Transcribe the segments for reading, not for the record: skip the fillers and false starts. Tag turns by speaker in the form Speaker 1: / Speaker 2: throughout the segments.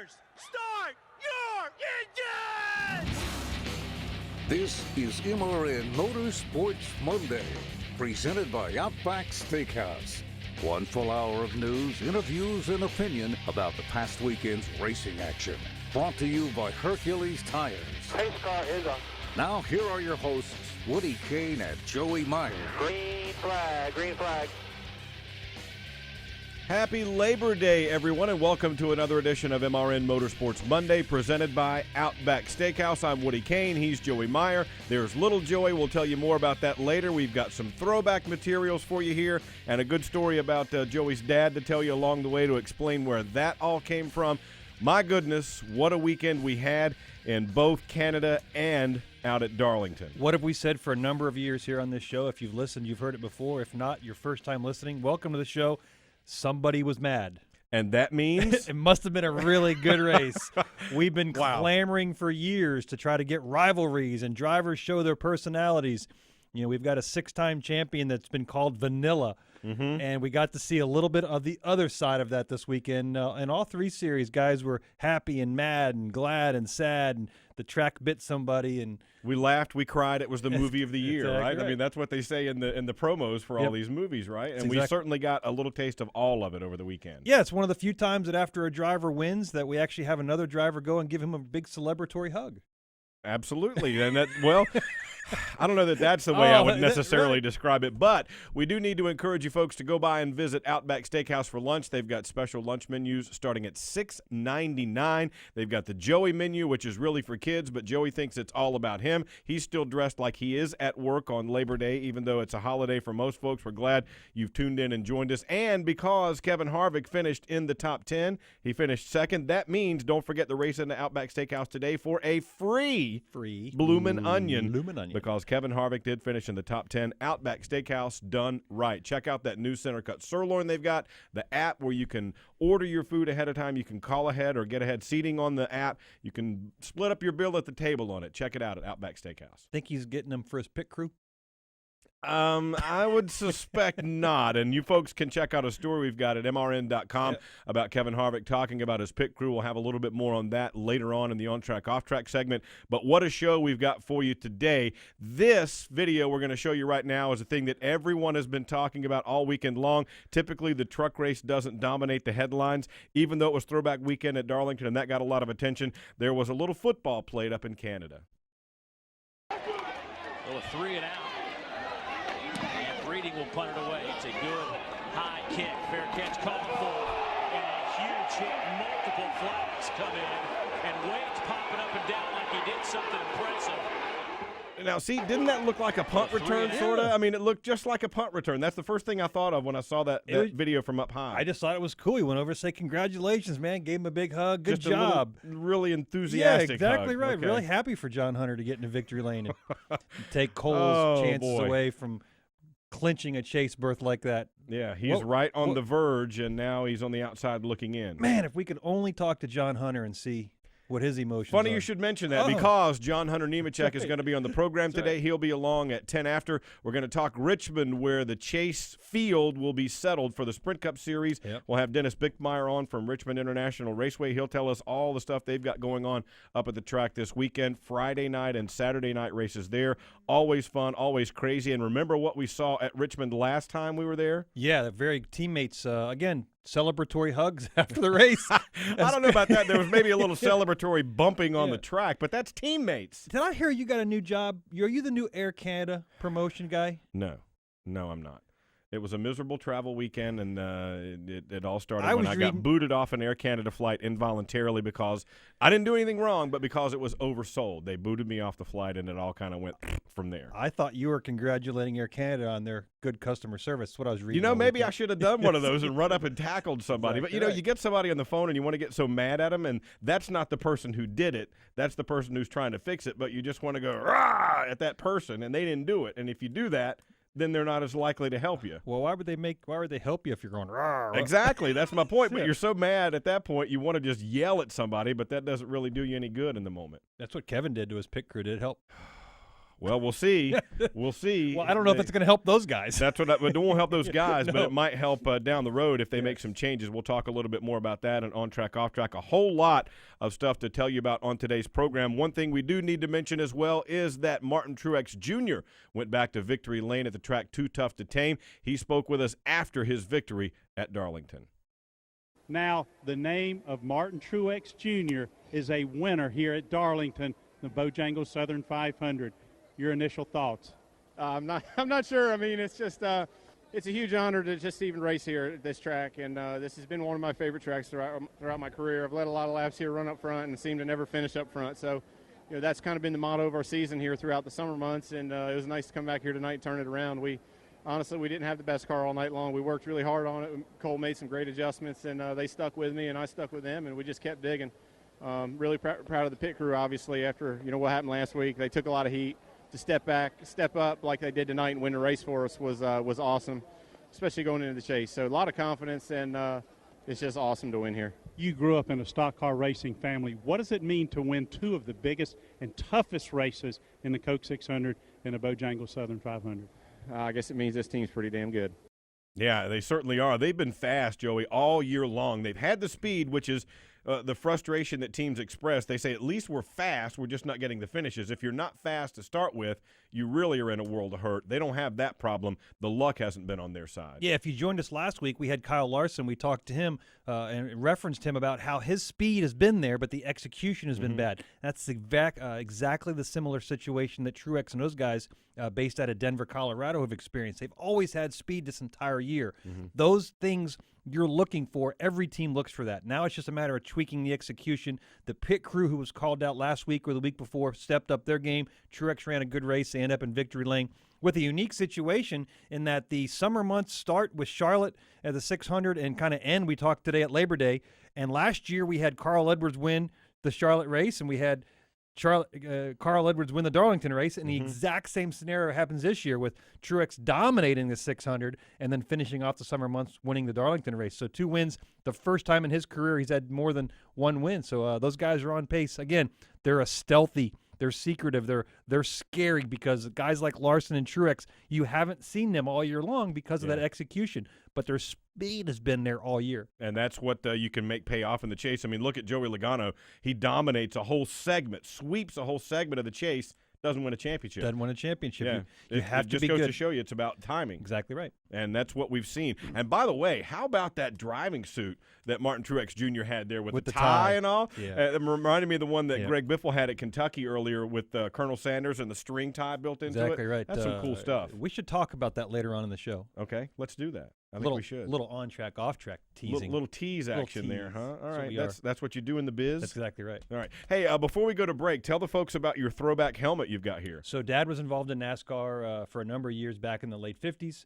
Speaker 1: Drivers, start your engines!
Speaker 2: This is MRN Motorsports Monday, presented by Outback Steakhouse. One full hour of news, interviews, and opinion about the past weekend's racing action. Brought to you by Hercules Tires.
Speaker 3: Pace car is on.
Speaker 2: Now, here are your hosts, Woody Kane and Joey Meyer.
Speaker 3: Green flag, green flag.
Speaker 4: Happy Labor Day, everyone, and welcome to another edition of MRN Motorsports Monday, presented by Outback Steakhouse. I'm Woody Kane. He's Joey Meyer. There's little Joey. We'll tell you more about that later. We've got some throwback materials for you here and a good story about Joey's dad to tell you along the way to explain where that all came from. My goodness, what a weekend we had in both Canada and out at Darlington.
Speaker 5: What have we said for a number of years here on this show? If you've listened, you've heard it before. If not, your first time listening, welcome to the show. Somebody was mad.
Speaker 4: And that means?
Speaker 5: It must have been a really good race. We've been clamoring for years to try to get rivalries and drivers show their personalities. You know, we've got a six-time champion that's been called Vanilla. And we got to see a little bit of the other side of that this weekend. In all three series, guys were happy and mad and glad and sad, and the track bit somebody. And
Speaker 4: we laughed, we cried. It was the movie of the year,
Speaker 5: exactly
Speaker 4: right?
Speaker 5: right?
Speaker 4: I mean, that's what they say in the promos for all these movies, right? And we certainly got a little taste of all of it over the weekend.
Speaker 5: Yeah, it's one of the few times that after a driver wins that we actually have another driver go and give him a big celebratory hug.
Speaker 4: Absolutely. And that, well, I don't know that that's the way I would necessarily describe it, but we do need to encourage you folks to go by and visit Outback Steakhouse for lunch. They've got special lunch menus starting at $6.99. They've got the Joey menu, which is really for kids, but Joey thinks it's all about him. He's still dressed like he is at work on Labor Day, even though it's a holiday for most folks. We're glad you've tuned in and joined us. And because Kevin Harvick finished in the top 10, he finished second. That means don't forget the race in the Outback Steakhouse today for a free Bloomin' Onion. Because Kevin Harvick did finish in the top 10. Outback Steakhouse, done right. Check out that new center cut sirloin they've got, the app where you can order your food ahead of time. You can call ahead or get ahead seating on the app. You can split up your bill at the table on it. Check it out at Outback Steakhouse.
Speaker 5: Think he's getting them for his pit crew?
Speaker 4: I would suspect not. And you folks can check out a story we've got at MRN.com about Kevin Harvick talking about his pit crew. We'll have a little bit more on that later on in the on-track, off-track segment. But what a show we've got for you today. This video we're going to show you right now is a thing that everyone has been talking about all weekend long. Typically, the truck race doesn't dominate the headlines, even though it was throwback weekend at Darlington, and that got a lot of attention. There was a little football played up in Canada.
Speaker 6: Well, a 3 and out. Breeding will punt it away. It's a good high kick. Fair catch called for. And a huge hit. Multiple flags come in. And Wade's popping up and down like he did something impressive.
Speaker 4: Now, see, didn't that look like a punt return, sort of? I mean, it looked just like a punt return. That's the first thing I thought of when I saw that video from up high.
Speaker 5: I just thought it was cool. He went over to say, congratulations, man. Gave him a big hug. Good job.
Speaker 4: Really enthusiastic
Speaker 5: Yeah, exactly
Speaker 4: hug.
Speaker 5: right.
Speaker 4: Okay.
Speaker 5: Really happy for John Hunter to get into victory lane and take Cole's chances away from clinching a chase berth like that.
Speaker 4: Yeah, he's right on the verge, and now he's on the outside looking in.
Speaker 5: Man, if we could only talk to John Hunter and see what his emotions
Speaker 4: Funny
Speaker 5: are.
Speaker 4: you should mention that because John Hunter Nemechek is going to be on the program today. He'll be along at 10 after. We're going to talk Richmond, where the Chase field will be settled for the Sprint Cup Series. We'll have Dennis Bickmeier on from Richmond International Raceway. He'll tell us all the stuff they've got going on up at the track this weekend. Friday night and Saturday night races there. Always fun, always crazy. And remember what we saw at Richmond last time we were there?
Speaker 5: Yeah, the very teammates, again, celebratory hugs after the race.
Speaker 4: I don't know about that. There was maybe a little celebratory bumping on the track, but that's teammates.
Speaker 5: Did I hear you got a new job? Are you the new Air Canada promotion guy?
Speaker 4: No, I'm not. It was a miserable travel weekend, and it all started when I got booted off an Air Canada flight involuntarily because I didn't do anything wrong, but because it was oversold. They booted me off the flight, and it all kind of went from there.
Speaker 5: I thought you were congratulating Air Canada on their good customer service. That's what I was reading.
Speaker 4: You know, maybe I should have done one of those and run up and tackled somebody. But, you know, you get somebody on the phone and you want to get so mad at them, and that's not the person who did it. That's the person who's trying to fix it, but you just want to go rah at that person, and they didn't do it. And if you do that, then they're not as likely to help you.
Speaker 5: Well, why would they help you if you're going rah?
Speaker 4: Exactly, that's my point. But you're so mad at that point, you want to just yell at somebody, but that doesn't really do you any good in the moment.
Speaker 5: That's what Kevin did to his pit crew. Did it help?
Speaker 4: Well, we'll see. We'll see.
Speaker 5: Well, I don't know if it's going to help those guys.
Speaker 4: That's what it won't help those guys, but
Speaker 5: No.
Speaker 4: it might help down the road if they make some changes. We'll talk a little bit more about that and on track, off track. A whole lot of stuff to tell you about on today's program. One thing we do need to mention as well is that Martin Truex Jr. went back to victory lane at the track Too Tough to Tame. He spoke with us after his victory at Darlington.
Speaker 7: Now, the name of Martin Truex Jr. is a winner here at Darlington, the Bojangles Southern 500. Your initial thoughts?
Speaker 8: I'm not sure. I mean, it's just it's a huge honor to just even race here at this track, and this has been one of my favorite tracks throughout my career. I've led a lot of laps here, run up front, and seem to never finish up front. So, that's kind of been the motto of our season here throughout the summer months, and it was nice to come back here tonight and turn it around. Honestly, we didn't have the best car all night long. We worked really hard on it. Cole made some great adjustments, and they stuck with me, and I stuck with them, and we just kept digging. Really proud of the pit crew, obviously, after what happened last week. They took a lot of heat. To step up like they did tonight and win the race for us was awesome, especially going into the chase. So a lot of confidence, and it's just awesome to win here.
Speaker 7: You grew up in a stock car racing family. What does it mean to win two of the biggest and toughest races in the Coke 600 and the Bojangles Southern 500?
Speaker 8: I guess it means this team's pretty damn good.
Speaker 4: Yeah, they certainly are. They've been fast, Joey, all year long. They've had the speed, which is the frustration that teams express. They say, at least we're fast, we're just not getting the finishes. If you're not fast to start with, you really are in a world of hurt. They don't have that problem. The luck hasn't been on their side.
Speaker 5: Yeah, if you joined us last week, we had Kyle Larson. We talked to him and referenced him about how his speed has been there, but the execution has been bad. That's exactly the similar situation that Truex and those guys based out of Denver, Colorado have experienced. They've always had speed this entire year. Those things you're looking for, every team looks for that. Now it's just a matter of tweaking the execution. The pit crew who was called out last week or the week before stepped up their game. Truex ran a good race. They end up in victory lane with a unique situation in that the summer months start with Charlotte at the 600 and kind of end. We talked today at Labor Day. And last year we had Carl Edwards win the Charlotte race, and we had Carl Edwards win the Darlington race, and the exact same scenario happens this year with Truex dominating the 600 and then finishing off the summer months winning the Darlington race. So 2 wins, the first time in his career he's had more than 1 win. So those guys are on pace. Again, they're they're secretive, they're scary because guys like Larson and Truex, you haven't seen them all year long because of that execution, but their speed has been there all year.
Speaker 4: And that's what you can make pay off in the chase. I mean, look at Joey Logano. He dominates a whole segment, sweeps a whole segment of the chase, doesn't win a championship.
Speaker 5: Doesn't win a championship.
Speaker 4: Yeah.
Speaker 5: You have to be
Speaker 4: just goes
Speaker 5: good.
Speaker 4: to show you it's about timing.
Speaker 5: Exactly right.
Speaker 4: And that's what we've seen. And by the way, how about that driving suit that Martin Truex Jr. had there with the tie and all?
Speaker 5: Yeah.
Speaker 4: It reminded me of the one that Greg Biffle had at Kentucky earlier with Colonel Sanders and the string tie built into it.
Speaker 5: Exactly right.
Speaker 4: That's some cool stuff.
Speaker 5: We should talk about that later on in the show.
Speaker 4: Okay, let's do that. I think we should.
Speaker 5: Little on-track, off-track teasing.
Speaker 4: Little tease action there, huh? All right, that's what you do in the biz.
Speaker 5: That's exactly right.
Speaker 4: All right. Hey, before we go to break, tell the folks about your throwback helmet you've got here.
Speaker 5: So Dad was involved in NASCAR for a number of years back in the late 50s.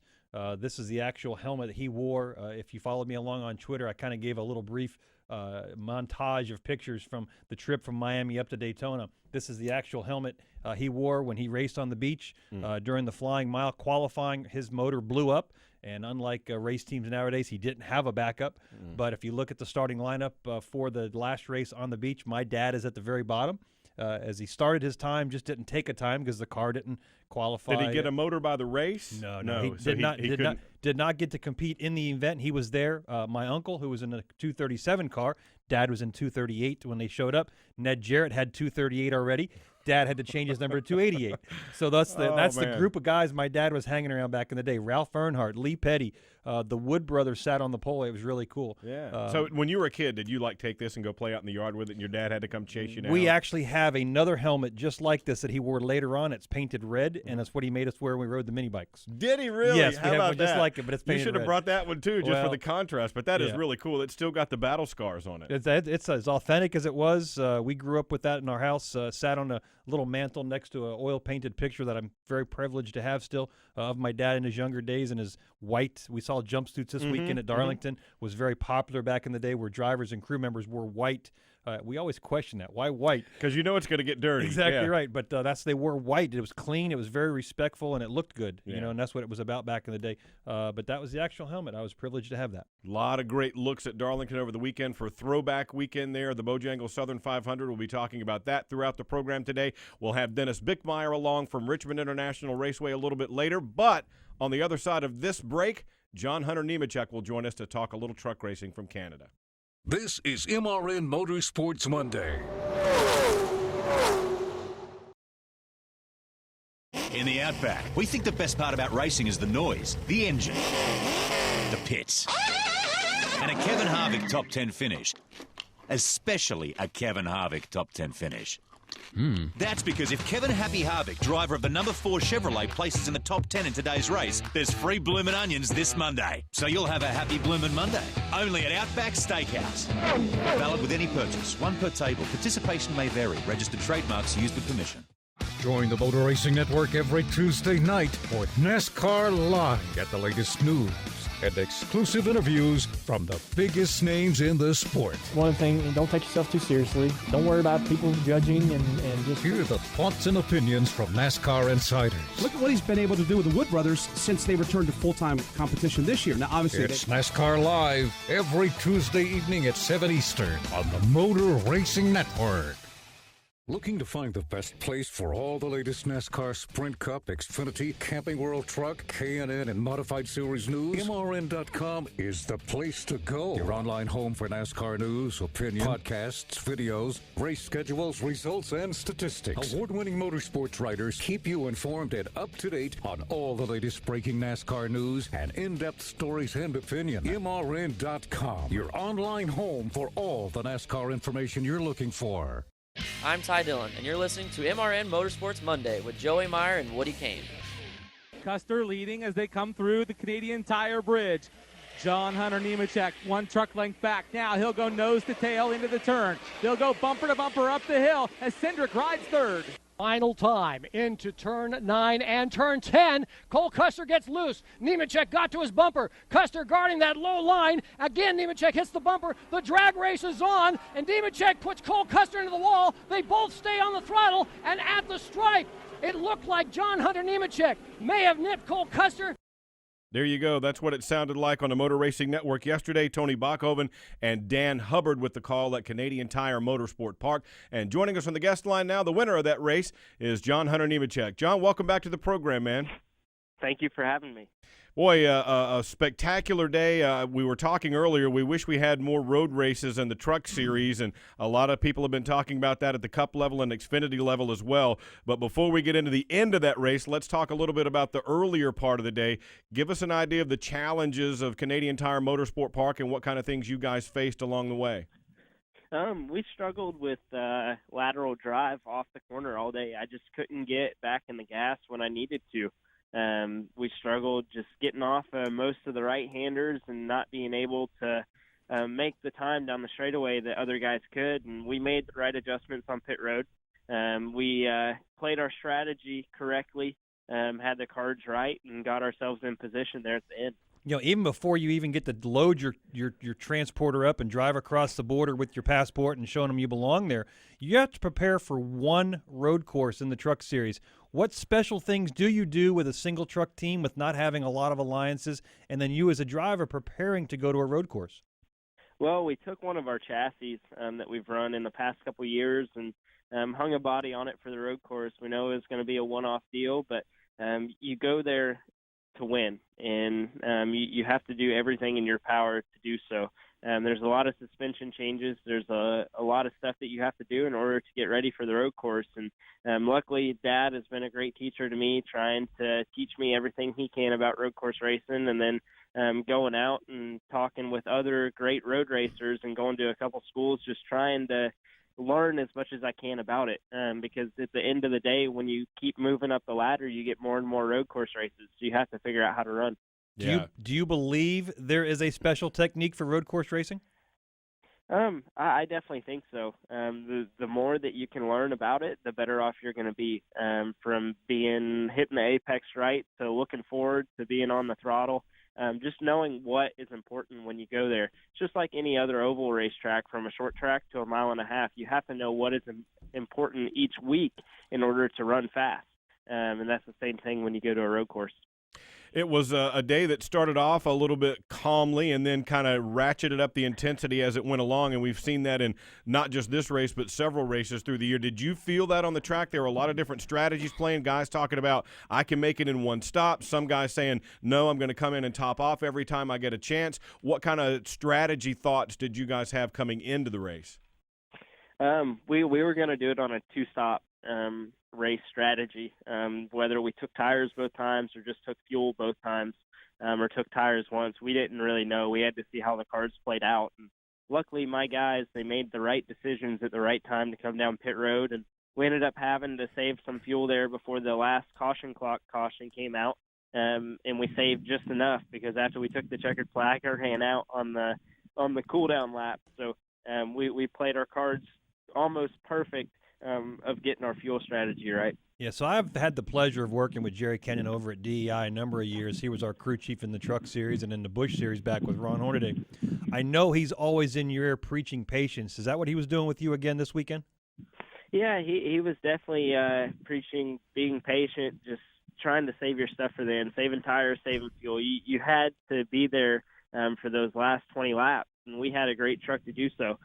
Speaker 5: This is the actual helmet that he wore. If you followed me along on Twitter, I kind of gave a little brief montage of pictures from the trip from Miami up to Daytona. This is the actual helmet he wore when he raced on the beach during the Flying Mile qualifying. His motor blew up, and unlike race teams nowadays, he didn't have a backup. But if you look at the starting lineup for the last race on the beach, my dad is at the very bottom. As he started his time, just didn't take a time because the car didn't qualify.
Speaker 4: Did he get a motor by the race?
Speaker 5: No. He did not get to compete in the event. He was there. My uncle, who was in a 237 car, Dad was in 238 when they showed up. Ned Jarrett had 238 already. Dad had to change his number to 288. So that's the group of guys my dad was hanging around back in the day. Ralph Earnhardt, Lee Petty, the Wood brothers sat on the pole. It was really cool.
Speaker 4: Yeah. So when you were a kid, did you take this and go play out in the yard with it, and your dad had to come chase you down?
Speaker 5: We actually have another helmet just like this that he wore later on. It's painted red, and that's what he made us wear when we rode the mini bikes.
Speaker 4: Did he really?
Speaker 5: Yes,
Speaker 4: How
Speaker 5: we have
Speaker 4: about
Speaker 5: one just
Speaker 4: that?
Speaker 5: like it, but it's painted
Speaker 4: You should have
Speaker 5: red.
Speaker 4: brought that one too, just for the contrast. But that is
Speaker 5: Yeah.
Speaker 4: really cool. It's still got the battle scars on it.
Speaker 5: It's as authentic as it was. We grew up with that in our house. Sat on a little mantle next to an oil-painted picture that I'm very privileged to have still of my dad in his younger days in his white. We saw style jumpsuits this weekend at Darlington was very popular back in the day, where drivers and crew members wore white. We always question that. Why white?
Speaker 4: Because you know it's going to get dirty.
Speaker 5: Exactly right. But they wore white. It was clean. It was very respectful, and it looked good.
Speaker 4: Yeah.
Speaker 5: You know, and that's what it was about back in the day. But that was the actual helmet. I was privileged to have that.
Speaker 4: A lot of great looks at Darlington over the weekend for Throwback Weekend there. The Bojangles Southern 500. We'll be talking about that throughout the program today. We'll have Dennis Bickmeier along from Richmond International Raceway a little bit later. But on the other side of this break, John Hunter Nemechek will join us to talk a little truck racing from Canada.
Speaker 2: This is MRN Motorsports Monday.
Speaker 9: In the Outback, we think the best part about racing is the noise, the engine, the pits, and a Kevin Harvick top 10 finish. Especially a Kevin Harvick top 10 finish. That's because if Kevin Happy Harvick, driver of the number 4 Chevrolet, places in the top 10 in today's race, there's free bloomin' onions this Monday. So you'll have a happy bloomin' Monday. Only at Outback Steakhouse. Valid with any purchase. One per table. Participation may vary. Registered trademarks used with permission.
Speaker 2: Join the Motor Racing Network every Tuesday night for NASCAR Live. Get the latest news and exclusive interviews from the biggest names in the sport.
Speaker 10: One thing, don't take yourself too seriously. Don't worry about people judging and just
Speaker 2: hear the thoughts and opinions from NASCAR insiders.
Speaker 11: Look at what he's been able to do with the Wood brothers since they returned to full-time competition this year. Now, obviously,
Speaker 2: it's NASCAR Live every Tuesday evening at 7 Eastern on the Motor Racing Network. Looking to find the best place for all the latest NASCAR Sprint Cup, Xfinity, Camping World Truck, K&N, and Modified Series news? MRN.com is the place to go. Your online home for NASCAR news, opinion, podcasts, videos, race schedules, results, and statistics. Award-winning motorsports writers keep you informed and up-to-date on all the latest breaking NASCAR news and in-depth stories and opinion. MRN.com, your online home for all the NASCAR information you're looking for.
Speaker 12: I'm Ty Dillon, and you're listening to MRN Motorsports Monday with Joey Meyer and Woody Kane.
Speaker 13: Custer leading as they come through the Canadian Tire Bridge. John Hunter Nemechek, one truck length back. Now he'll go nose to tail into the turn. They'll go bumper to bumper up the hill as Cindric rides third.
Speaker 14: Final time into turn 9 and turn 10. Cole Custer gets loose. Nemechek got to his bumper. Custer guarding that low line. Again, Nemechek hits the bumper. The drag race is on, and Nemechek puts Cole Custer into the wall. They both stay on the throttle, and at the stripe, it looked like John Hunter Nemechek may have nipped Cole Custer.
Speaker 4: There you go. That's what it sounded like on the Motor Racing Network yesterday. Tony Bachhoven and Dan Hubbard with the call at Canadian Tire Motorsport Park. And joining us on the guest line now, the winner of that race is John Hunter Nemechek. John, welcome back to the program, man.
Speaker 3: Thank you for having me.
Speaker 4: Boy, a spectacular day. We were talking earlier. We wish we had more road races in the truck series, and a lot of people have been talking about that at the Cup level and Xfinity level as well. But before we get into the end of that race, let's talk a little bit about the earlier part of the day. Give us an idea of the challenges of Canadian Tire Motorsport Park and what kind of things you guys faced along the way.
Speaker 3: We struggled with lateral drive off the corner all day. I just couldn't get back in the gas when I needed to. We struggled just getting off most of the right-handers and not being able to make the time down the straightaway that other guys could, and we made the right adjustments on pit road. We played our strategy correctly, had the cards right, and got ourselves in position there at the end.
Speaker 5: You know, even before you even get to load your transporter up and drive across the border with your passport and showing them you belong there, you have to prepare for one road course in the truck series. What special things do you do with a single truck team with not having a lot of alliances, and then you as a driver preparing to go to a road course?
Speaker 3: Well, we took one of our chassis that we've run in the past couple of years and hung a body on it for the road course. We know it's going to be a one-off deal, but you go there to win, and you have to do everything in your power to do so. There's a lot of suspension changes. There's a lot of stuff that you have to do in order to get ready for the road course. And luckily, Dad has been a great teacher to me, trying to teach me everything he can about road course racing, and then going out and talking with other great road racers and going to a couple schools, just trying to learn as much as I can about it, because at the end of the day, when you keep moving up the ladder, you get more and more road course races, so you have to figure out how to run.
Speaker 5: Do you believe there is a special technique for road course racing?
Speaker 3: I definitely think so. The more that you can learn about it, the better off you're going to be, from being hitting the apex right to looking forward to being on the throttle. just knowing what is important when you go there. It's just like any other oval racetrack, from a short track to a mile and a half. You have to know what is important each week in order to run fast. And that's the same thing when you go to a road course.
Speaker 4: It was a day that started off a little bit calmly and then kind of ratcheted up the intensity as it went along, and we've seen that in not just this race but several races through the year. Did you feel that on the track? There were a lot of different strategies playing, guys talking about, I can make it in one stop, some guys saying, no, I'm going to come in and top off every time I get a chance. What kind of strategy thoughts did you guys have coming into the race?
Speaker 3: We were going to do it on a two-stop race strategy, whether we took tires both times or just took fuel both times, or took tires once. We didn't really know. We had to see how the cards played out. And luckily, my guys, they made the right decisions at the right time to come down pit road, and we ended up having to save some fuel there before the last caution clock caution came out, and we saved just enough because after we took the checkered flag, our ran out on the cool down lap. So we played our cards almost perfect of getting our fuel strategy right.
Speaker 5: Yeah, so I've had the pleasure of working with Jerry Kenyon over at DEI a number of years. He was our crew chief in the Truck Series and in the Busch Series back with Ron Hornaday. I know he's always in your ear preaching patience. Is that what he was doing with you again this weekend?
Speaker 3: Yeah, he was definitely preaching being patient, just trying to save your stuff for the end, saving tires, saving fuel. You had to be there for those last 20 laps, and we had a great truck to do so.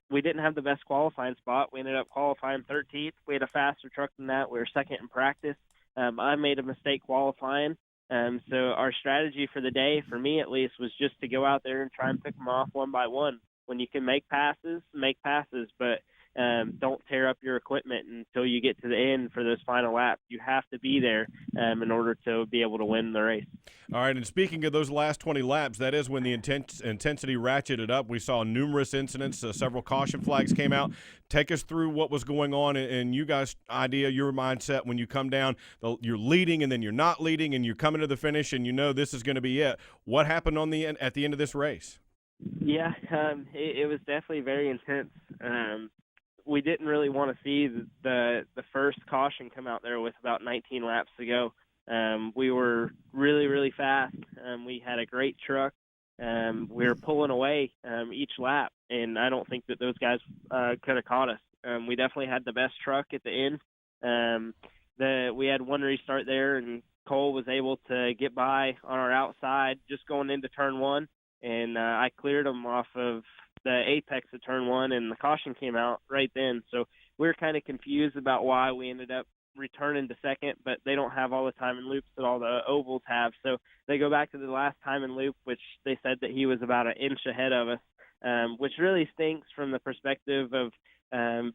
Speaker 3: We didn't have the best qualifying spot. We ended up qualifying 13th. We had a faster truck than that. We were second in practice. I made a mistake qualifying. So our strategy for the day, for me at least, was just to go out there and try and pick them off one by one. When you can make passes, but don't tear up your equipment until you get to the end for those final laps. You have to be there in order to be able to win the race.
Speaker 4: All right, and speaking of those last 20 laps, that is when the intensity ratcheted up. We saw numerous incidents. Several caution flags came out. Take us through what was going on and you guys' idea, your mindset when you come down. You're leading and then you're not leading and you're coming to the finish and you know this is going to be it. What happened at the end of this race?
Speaker 3: Yeah, it was definitely very intense. We didn't really want to see the first caution come out there with about 19 laps to go. We were really, really fast. We had a great truck. We were pulling away each lap, and I don't think that those guys could have caught us. We definitely had the best truck at the end. We had one restart there, and Cole was able to get by on our outside just going into turn one, and I cleared him off of the apex of turn one, and the caution came out right then. So we were kind of confused about why we ended up returning to second, but they don't have all the time and loops that all the ovals have. So they go back to the last time and loop, which they said that he was about an inch ahead of us, which really stinks from the perspective of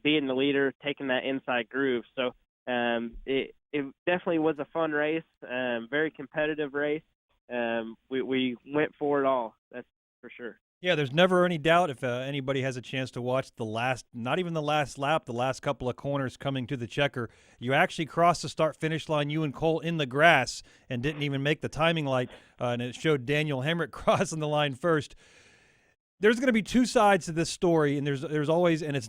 Speaker 3: being the leader, taking that inside groove. So it definitely was a fun race, very competitive race. We went for it all, that's for sure.
Speaker 5: Yeah, there's never any doubt if anybody has a chance to watch not even the last lap, the last couple of corners coming to the checker. You actually crossed the start-finish line, you and Cole, in the grass and didn't even make the timing light, and it showed Daniel Hemrick crossing the line first. There's going to be two sides to this story, and there's always, and it's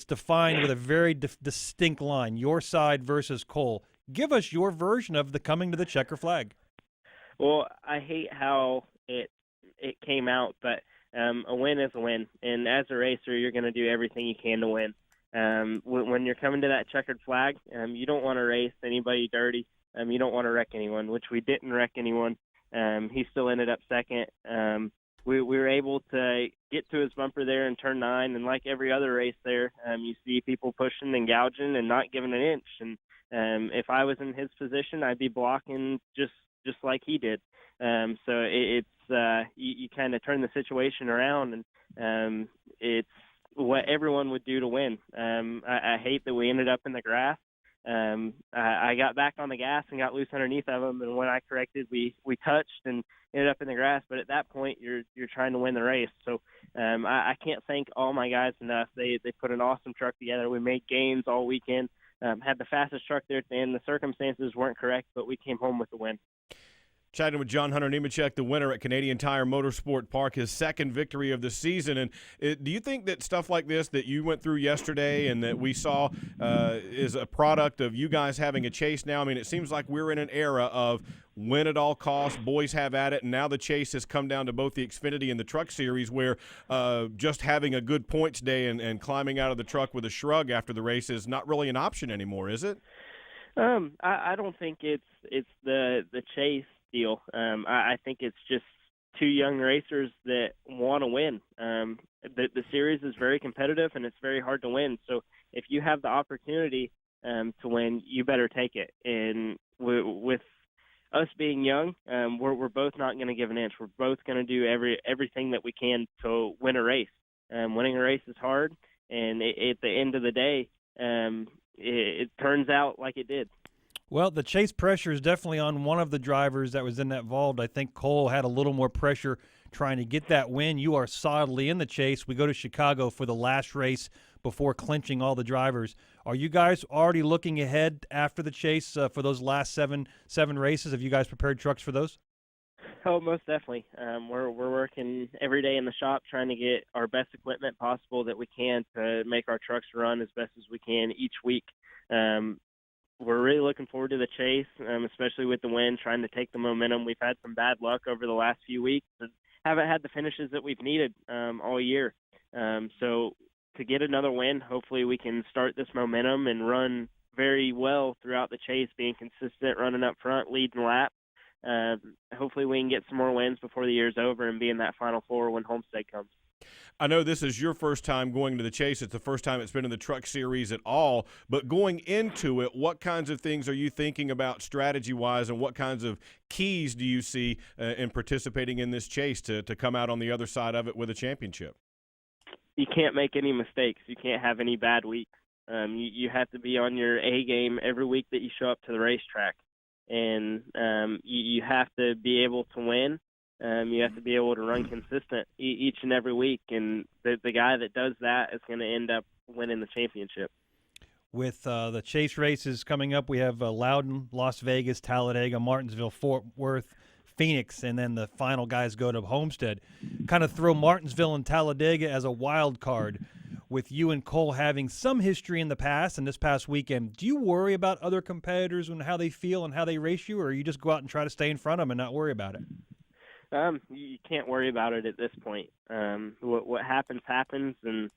Speaker 5: defined with a very distinct line, your side versus Cole. Give us your version of the coming to the checker flag.
Speaker 3: Well, I hate how it came out, but a win is a win, and as a racer, you're going to do everything you can to win. When you're coming to that checkered flag, you don't want to race anybody dirty. You don't want to wreck anyone, which we didn't wreck anyone. He still ended up second. We were able to get to his bumper there in turn 9, and like every other race there, you see people pushing and gouging and not giving an inch. And if I was in his position, I'd be blocking just like he did. So you kind of turn the situation around, and it's what everyone would do to win. I hate that we ended up in the grass. I got back on the gas and got loose underneath of him, and when I corrected, we touched and ended up in the grass. But at that point, you're trying to win the race. So I can't thank all my guys enough. They put an awesome truck together. We made gains all weekend. Had the fastest truck there at the end. The circumstances weren't correct, but we came home with the win.
Speaker 4: Chatting with John Hunter Nemechek, the winner at Canadian Tire Motorsport Park, his second victory of the season. And do you think that stuff like this that you went through yesterday and that we saw is a product of you guys having a chase now? I mean, it seems like we're in an era of win at all costs, boys have at it, and now the chase has come down to both the Xfinity and the Truck Series where just having a good points day and climbing out of the truck with a shrug after the race is not really an option anymore, is it?
Speaker 3: I don't think it's the chase deal. I think it's just two young racers that want to win. The series is very competitive and it's very hard to win. So if you have the opportunity to win, you better take it. And with us being young, we're both not going to give an inch. We're both going to do everything that we can to win a race. Winning a race is hard, and at the end of the day, it turns out like it did.
Speaker 5: Well, the chase pressure is definitely on one of the drivers that was in that vault. I think Cole had a little more pressure trying to get that win. You are solidly in the chase. We go to Chicago for the last race before clinching all the drivers. Are you guys already looking ahead after the chase for those last seven races? Have you guys prepared trucks for those?
Speaker 3: Oh, most definitely. We're working every day in the shop trying to get our best equipment possible that we can to make our trucks run as best as we can each week. We're really looking forward to the chase, especially with the win, trying to take the momentum. We've had some bad luck over the last few weeks and haven't had the finishes that we've needed all year. So to get another win, hopefully we can start this momentum and run very well throughout the chase, being consistent, running up front, leading lap. Hopefully we can get some more wins before the year's over and be in that Final Four when Homestead comes.
Speaker 4: I know this is your first time going to the chase. It's the first time it's been in the Truck Series at all. But going into it, what kinds of things are you thinking about strategy-wise, and what kinds of keys do you see in participating in this chase to come out on the other side of it with a championship?
Speaker 3: You can't make any mistakes. You can't have any bad weeks. You have to be on your A game every week that you show up to the racetrack. And you have to be able to win. You have to be able to run consistent each and every week, and the guy that does that is going to end up winning the championship.
Speaker 5: With the chase races coming up, we have Loudon, Las Vegas, Talladega, Martinsville, Fort Worth, Phoenix, and then the final guys go to Homestead. Kind of throw Martinsville and Talladega as a wild card. With you and Cole having some history in the past and this past weekend, do you worry about other competitors and how they feel and how they race you, or you just go out and try to stay in front of them and not worry about it?
Speaker 3: You can't worry about it at this point. What happens, and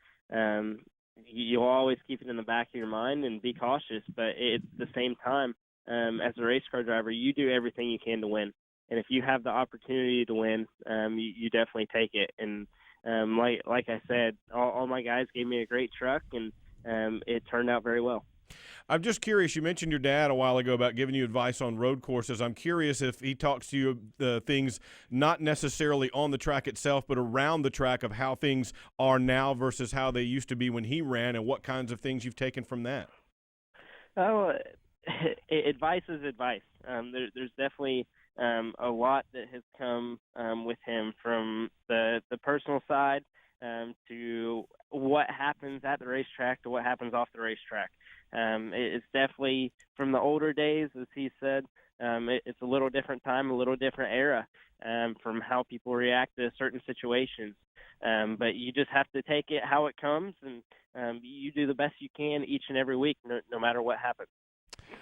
Speaker 3: you'll always keep it in the back of your mind and be cautious. But at the same time, as a race car driver, you do everything you can to win. And if you have the opportunity to win, you definitely take it. And like I said, all my guys gave me a great truck, and it turned out very well.
Speaker 4: I'm just curious, you mentioned your dad a while ago about giving you advice on road courses. I'm curious if he talks to you things not necessarily on the track itself, but around the track of how things are now versus how they used to be when he ran, and what kinds of things you've taken from that.
Speaker 3: Oh, advice is advice. There's definitely a lot that has come with him, from the personal side to what happens at the racetrack to what happens off the racetrack. It's definitely from the older days, as he said. It's a little different time, a little different era from how people react to certain situations. But you just have to take it how it comes, and you do the best you can each and every week, no matter what happens.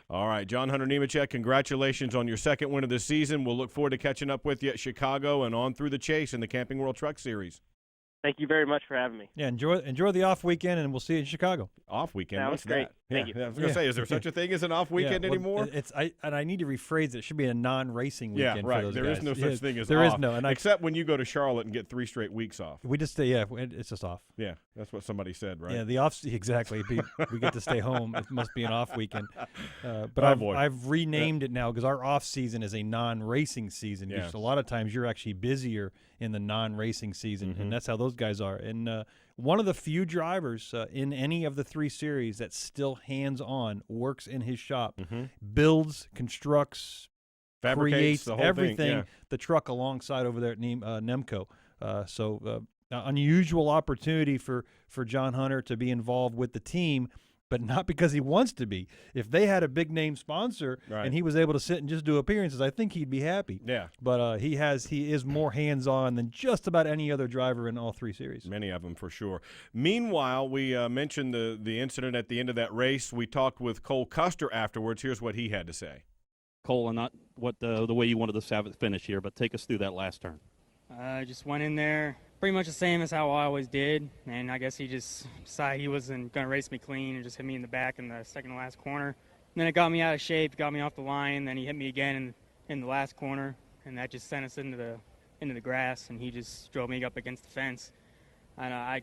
Speaker 4: All right, John Hunter Nemechek, congratulations on your second win of the season. We'll look forward to catching up with you at Chicago and on through the chase in the Camping World Truck Series.
Speaker 3: Thank you very much for having me.
Speaker 5: Yeah, enjoy the off weekend, and we'll see you in Chicago.
Speaker 4: Off weekend?
Speaker 3: Sounds
Speaker 4: What's
Speaker 3: great.
Speaker 4: that?
Speaker 3: Thank you.
Speaker 4: I was going to say, is there such a thing as an off weekend anymore?
Speaker 5: I need to rephrase it. It should be a non-racing weekend.
Speaker 4: Yeah, right.
Speaker 5: For those
Speaker 4: there
Speaker 5: guys.
Speaker 4: is no such thing as
Speaker 5: there
Speaker 4: off.
Speaker 5: Is no,
Speaker 4: except when you go to Charlotte and get 3 straight weeks off.
Speaker 5: We just it's just off.
Speaker 4: Yeah, that's what somebody said, right?
Speaker 5: Yeah, the off exactly. We get to stay home. It must be an off weekend. But I've renamed it now because our off season is a non-racing season.
Speaker 4: Yeah.
Speaker 5: A lot of times you're actually busier in the non-racing season, and that's how those guys are. And one of the few drivers in any of the 3 series that's still hands-on, works in his shop, builds, constructs,
Speaker 4: fabricates,
Speaker 5: creates
Speaker 4: the whole
Speaker 5: everything,
Speaker 4: thing, yeah.
Speaker 5: the truck alongside over there at Nemco. So unusual opportunity for John Hunter to be involved with the team. but not because he wants to be. If they had a big name sponsor and he was able to sit and just do appearances, I think he'd be happy.
Speaker 4: Yeah.
Speaker 5: But he is more hands-on than just about any other driver in all 3 series.
Speaker 4: Many of them, for sure. Meanwhile, we mentioned the incident at the end of that race. We talked with Cole Custer afterwards. Here's what he had to say.
Speaker 15: Cole, and not what the way you wanted to have it finish here, but take us through that last turn.
Speaker 16: Just went in there pretty much the same as how I always did, and I guess he just decided he wasn't going to race me clean and just hit me in the back in the second to last corner. And then it got me out of shape, got me off the line, then he hit me again in the last corner, and that just sent us into the grass, and he just drove me up against the fence. And I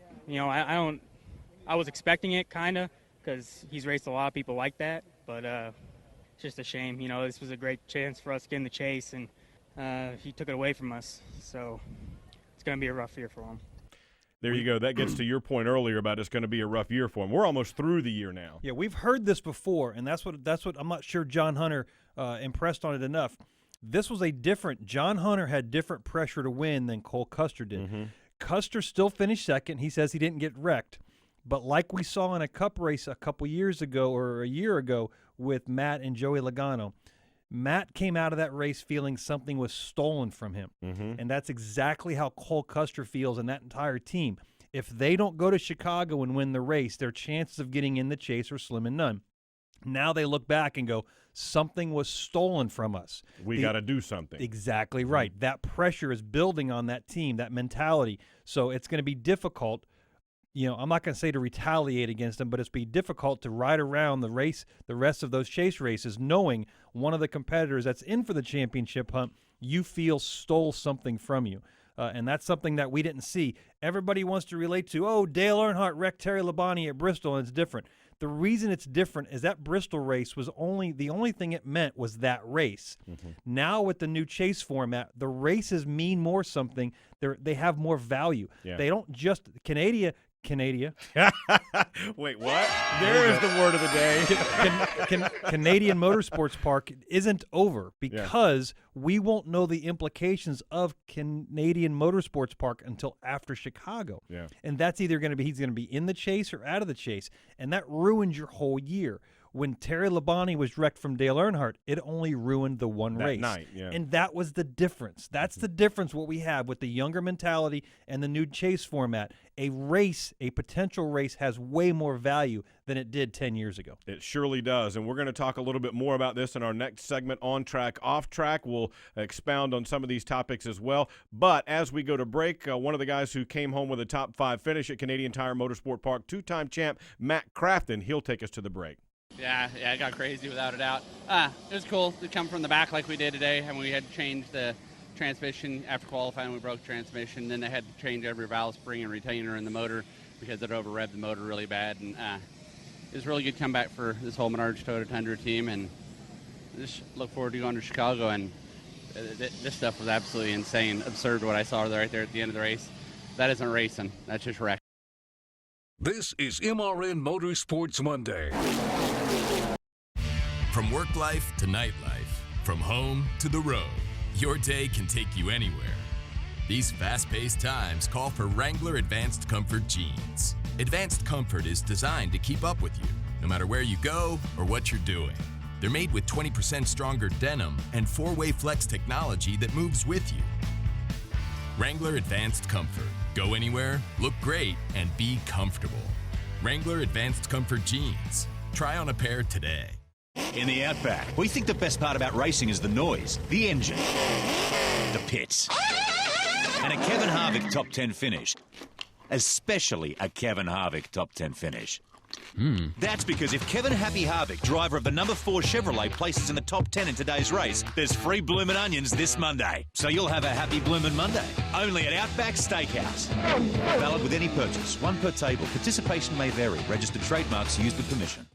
Speaker 16: was expecting it kind of, because he's raced a lot of people like that, but it's just a shame. This was a great chance for us to get in the chase, and he took it away from us. So it's going to be a rough year for him.
Speaker 4: There you go. That gets to your point earlier about it's going to be a rough year for him. We're almost through the year now.
Speaker 5: Yeah, we've heard this before, and that's what I'm not sure John Hunter impressed on it enough. This was John Hunter had different pressure to win than Cole Custer did.
Speaker 4: Mm-hmm.
Speaker 5: Custer still finished second. He says he didn't get wrecked. But like we saw in a Cup race a couple years ago or a year ago with Matt and Joey Logano, Matt came out of that race feeling something was stolen from him.
Speaker 4: Mm-hmm.
Speaker 5: And that's exactly how Cole Custer feels and that entire team. If they don't go to Chicago and win the race, their chances of getting in the chase are slim and none. Now they look back and go, something was stolen from us.
Speaker 4: We got to do something.
Speaker 5: Exactly right. Mm-hmm. That pressure is building on that team, that mentality. So it's going to be difficult. I'm not going to say to retaliate against them, but it's be difficult to ride around the rest of those chase races, knowing one of the competitors that's in for the championship hunt, you feel stole something from you. And that's something that we didn't see. Everybody wants to relate to, Dale Earnhardt wrecked Terry Labonte at Bristol, and it's different. The reason it's different is that Bristol race was the only thing it meant was that race. Mm-hmm. Now with the new chase format, the races mean more something. They have more value. Yeah. They don't just Canada.
Speaker 4: Wait, what? There is the word of the day.
Speaker 5: Canadian Motorsports Park isn't over because we won't know the implications of Canadian Motorsports Park until after Chicago.
Speaker 4: Yeah.
Speaker 5: And that's either going to be he's going to be in the chase or out of the chase. And that ruins your whole year. When Terry Labonte was wrecked from Dale Earnhardt, it only ruined the one race.
Speaker 4: Night, yeah.
Speaker 5: And that was the difference. That's the difference what we have with the younger mentality and the new chase format. A potential race has way more value than it did 10 years ago.
Speaker 4: It surely does. And we're going to talk a little bit more about this in our next segment, On Track, Off Track. We'll expound on some of these topics as well. But as we go to break, one of the guys who came home with a top 5 finish at Canadian Tire Motorsport Park, 2-time champ Matt Crafton, he'll take us to the break.
Speaker 17: Yeah, it got crazy without a doubt. It was cool to come from the back like we did today, and we had to change the transmission after qualifying. We broke the transmission, then they had to change every valve spring and retainer in the motor because it over-revved the motor really bad. And it was a really good comeback for this whole Menards Toyota Tundra team, and just look forward to going to Chicago. And this stuff was absolutely insane, absurd what I saw right there at the end of the race. That isn't racing, that's just wreck.
Speaker 2: This is MRN Motorsports Monday.
Speaker 18: From work life to nightlife, from home to the road, your day can take you anywhere. These fast-paced times call for Wrangler Advanced Comfort jeans. Advanced Comfort is designed to keep up with you, no matter where you go or what you're doing. They're made with 20% stronger denim and 4-way flex technology that moves with you. Wrangler Advanced Comfort. Go anywhere, look great, and be comfortable. Wrangler Advanced Comfort jeans. Try on a pair today.
Speaker 9: In the Outback, we think the best part about racing is the noise, the engine, the pits, and a Kevin Harvick top 10 finish. Especially a Kevin Harvick top 10 finish. That's because if Kevin Happy Harvick, driver of the number 4 Chevrolet, places in the top 10 in today's race, there's free bloomin' onions this Monday. So you'll have a happy bloomin' Monday. Only at Outback Steakhouse. Valid with any purchase. One per table. Participation may vary. Registered trademarks used with permission.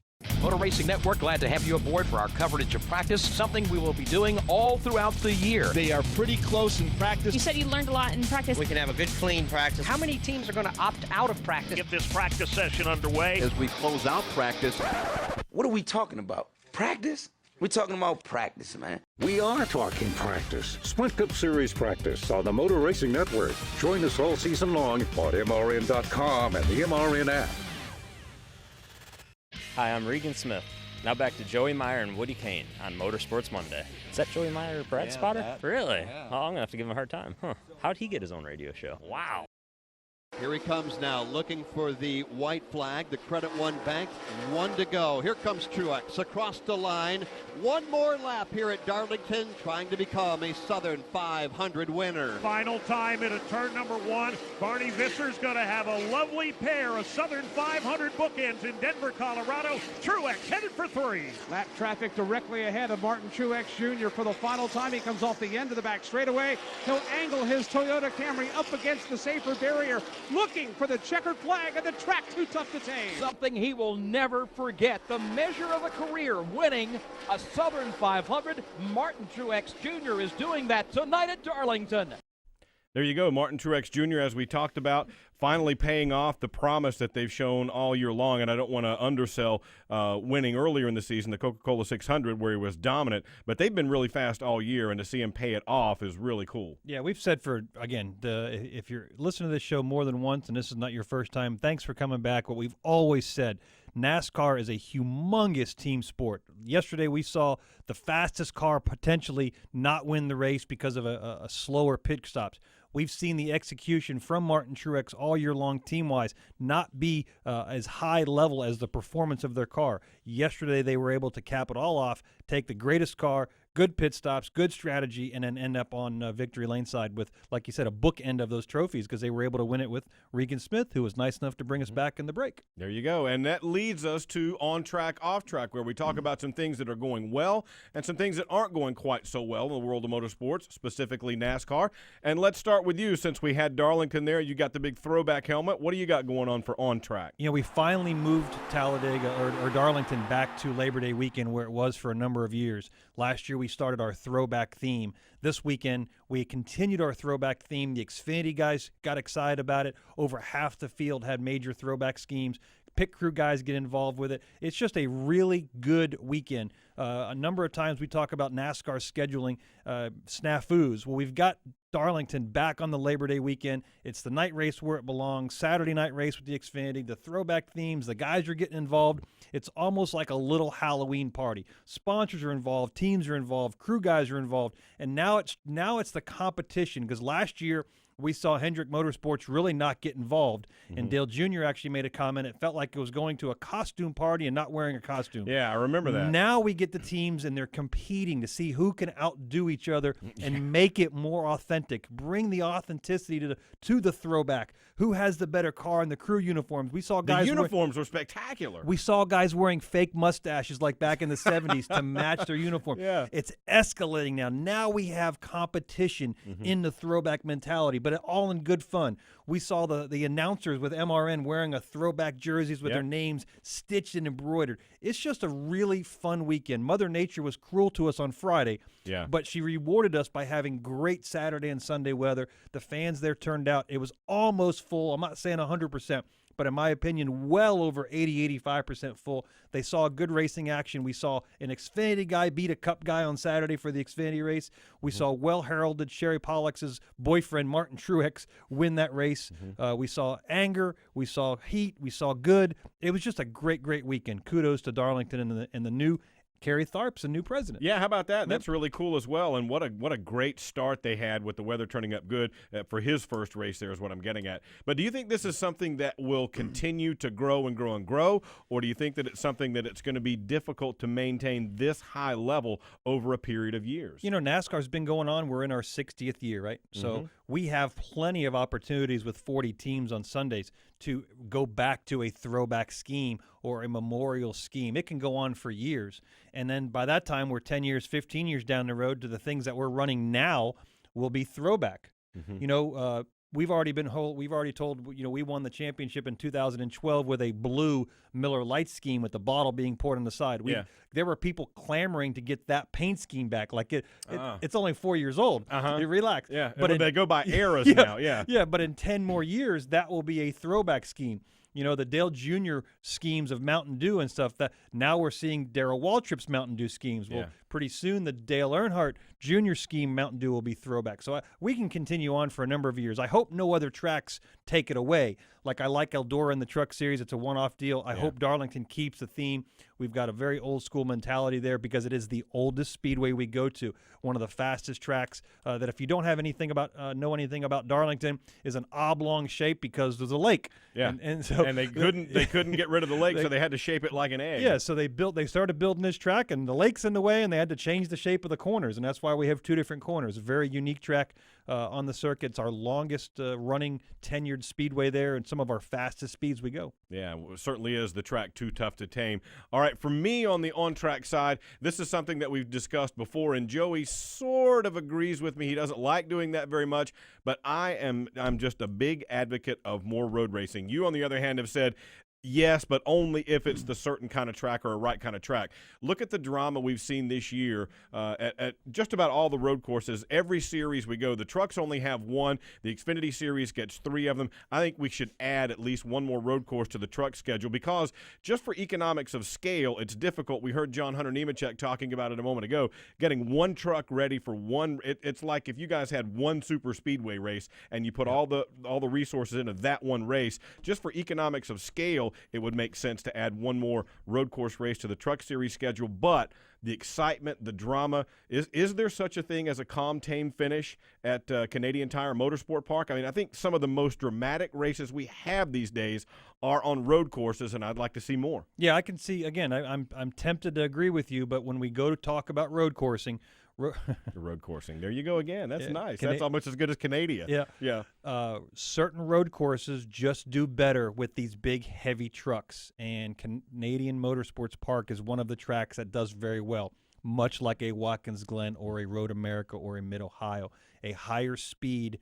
Speaker 19: Motor Racing Network, glad to have you aboard for our coverage of practice, something we will be doing all throughout the year.
Speaker 20: They are pretty close in practice.
Speaker 21: You said you learned a lot in practice.
Speaker 19: We can have a good, clean practice. How many teams are going to opt out of practice?
Speaker 1: Get this practice session underway.
Speaker 20: As we close out practice.
Speaker 22: What are we talking about? Practice? We're talking about practice, man.
Speaker 2: We are talking practice. Sprint Cup Series practice on the Motor Racing Network. Join us all season long on MRN.com and the MRN app.
Speaker 6: Hi, I'm Regan Smith. Now back to Joey Meyer and Woody Kane on Motorsports Monday. Is that Joey Meyer or Brad Spotter? Really?
Speaker 21: Yeah.
Speaker 6: Oh, I'm going to have to give him a hard time. Huh. How'd he get his own radio show? Wow.
Speaker 21: Here he comes now, looking for the white flag. The Credit One Bank, 1 to go. Here comes Truex across the line. One more lap here at Darlington, trying to become a Southern 500 winner.
Speaker 1: Final time into turn number 1. Barney Visser's going to have a lovely pair of Southern 500 bookends in Denver, Colorado. Truex headed for 3.
Speaker 7: Lap traffic directly ahead of Martin Truex Jr. for the final time. He comes off the end of the back straightaway. He'll angle his Toyota Camry up against the safer barrier, looking for the checkered flag, and the track too tough to tame.
Speaker 19: Something he will never forget, the measure of a career, winning a Southern 500. Martin Truex Jr. is doing that tonight at Darlington.
Speaker 4: There you go, Martin Truex Jr., as we talked about, finally paying off the promise that they've shown all year long. And I don't want to undersell winning earlier in the season, the Coca-Cola 600, where he was dominant. But they've been really fast all year, and to see him pay it off is really cool.
Speaker 5: Yeah, we've said if you're listening to this show more than once and this is not your first time, thanks for coming back. What we've always said, NASCAR is a humongous team sport. Yesterday we saw the fastest car potentially not win the race because of a slower pit stops. We've seen the execution from Martin Truex all year long team-wise not be as high level as the performance of their car. Yesterday they were able to cap it all off, take the greatest car, good pit stops, good strategy, and then end up on victory lane side with, like you said, a bookend of those trophies because they were able to win it with Regan Smith, who was nice enough to bring us back in the break.
Speaker 4: There you go. And that leads us to on track, off track, where we talk about some things that are going well and some things that aren't going quite so well in the world of motorsports, specifically NASCAR. And let's start with you. Since we had Darlington there, you got the big throwback helmet. What do you got going on for on track?
Speaker 5: You know, we finally moved Talladega or Darlington back to Labor Day weekend where it was for a number of years. Last year we started our throwback theme. This weekend we continued our throwback theme. The Xfinity guys got excited about it. Over half the field had major throwback schemes. Pit crew guys get involved with it. It's just a really good weekend. A number of times we talk about NASCAR scheduling snafus. Well, we've got Darlington back on the Labor Day weekend. It's the night race where it belongs, Saturday night race with the Xfinity, the throwback themes, the guys are getting involved. It's almost like a little Halloween party. Sponsors are involved, teams are involved, crew guys are involved, and now it's the competition because last year we saw Hendrick Motorsports really not get involved. And Dale Jr. actually made a comment. It felt like it was going to a costume party and not wearing a costume.
Speaker 4: Yeah, I remember that.
Speaker 5: Now we get the teams, and they're competing to see who can outdo each other and make it more authentic. Bring the authenticity to the throwback. Who has the better car in the crew uniforms? We saw guys.
Speaker 4: The uniforms were spectacular.
Speaker 5: We saw guys wearing fake mustaches like back in the 70s to match their uniform.
Speaker 4: Yeah.
Speaker 5: It's escalating now. Now we have competition in the throwback mentality, but all in good fun. We saw the announcers with MRN wearing a throwback jerseys with their names stitched and embroidered. It's just a really fun weekend. Mother Nature was cruel to us on Friday, but she rewarded us by having great Saturday and Sunday weather. The fans there turned out. It was almost full. I'm not saying 100%. But in my opinion, well over 80-85% full. They saw good racing action. We saw an Xfinity guy beat a Cup guy on Saturday for the Xfinity race. We saw well-heralded Sherry Pollock's boyfriend, Martin Truex, win that race. We saw anger. We saw heat. We saw good. It was just a great, great weekend. Kudos to Darlington and the new Kerry Tharp's a new president.
Speaker 4: Yeah, how about that? That's really cool as well. And what a great start they had with the weather turning up good for his first race there is what I'm getting at. But do you think this is something that will continue to grow and grow and grow, or do you think that it's something that it's going to be difficult to maintain this high level over a period of years?
Speaker 5: You know, NASCAR's been going on. We're in our 60th year, right? So we have plenty of opportunities with 40 teams on Sundays to go back to a throwback scheme or a memorial scheme. It can go on for years. And then by that time, we're 10 years, 15 years down the road to the things that we're running now will be throwback. You know, we've already told, you know, we won the championship in 2012 with a blue Miller Lite scheme with the bottle being poured on the side. There were people clamoring to get that paint scheme back. Like it's only 4 years old. Relax.
Speaker 4: Yeah, but they go by eras now.
Speaker 5: Yeah, but in 10 more years, that will be a throwback scheme. You know, the Dale Jr. schemes of Mountain Dew and stuff, that now we're seeing Darrell Waltrip's Mountain Dew schemes. Well, pretty soon the Dale Earnhardt Jr. scheme Mountain Dew will be throwback. So we can continue on for a number of years. I hope no other tracks take it away. Like I like Eldora in the Truck Series. It's a one-off deal. I hope Darlington keeps the theme. We've got a very old-school mentality there because it is the oldest speedway we go to, one of the fastest tracks that if you don't have anything about know anything about Darlington is an oblong shape because there's a lake.
Speaker 4: Yeah,
Speaker 5: and so
Speaker 4: they couldn't get rid of the lake, so they had to shape it like an egg.
Speaker 5: Yeah, so they started building this track, and the lake's in the way, and they had to change the shape of the corners, and that's why we have two different corners. A very unique track on the circuit. It's our longest running tenured speedway there, and some of our fastest speeds we go.
Speaker 4: Yeah, it certainly is the track too tough to tame. All right, for me on the on-track side, this is something that we've discussed before, and Joey sort of agrees with me. He doesn't like doing that very much, but I'm just a big advocate of more road racing. You, on the other hand, have said, yes, but only if it's the certain kind of track or a right kind of track. Look at the drama we've seen this year at just about all the road courses. Every series we go, the trucks only have one. The Xfinity Series gets 3 of them. I think we should add at least one more road course to the truck schedule because just for economics of scale, it's difficult. We heard John Hunter Nemechek talking about it a moment ago, getting one truck ready for one. It's like if you guys had one super speedway race and you put all the resources into that one race, just for economics of scale, it would make sense to add one more road course race to the Truck Series schedule. But the excitement, the drama, is there such a thing as a calm, tame finish at Canadian Tire Motorsport Park? I mean, I think some of the most dramatic races we have these days are on road courses, and I'd like to see more.
Speaker 5: Yeah, I can see, again, I'm tempted to agree with you, but when we go to talk about road coursing,
Speaker 4: road coursing. There you go again. That's nice. That's almost as good as Canada.
Speaker 5: Yeah. Certain road courses just do better with these big, heavy trucks, and Canadian Motorsports Park is one of the tracks that does very well, much like a Watkins Glen or a Road America or a Mid-Ohio. A higher speed,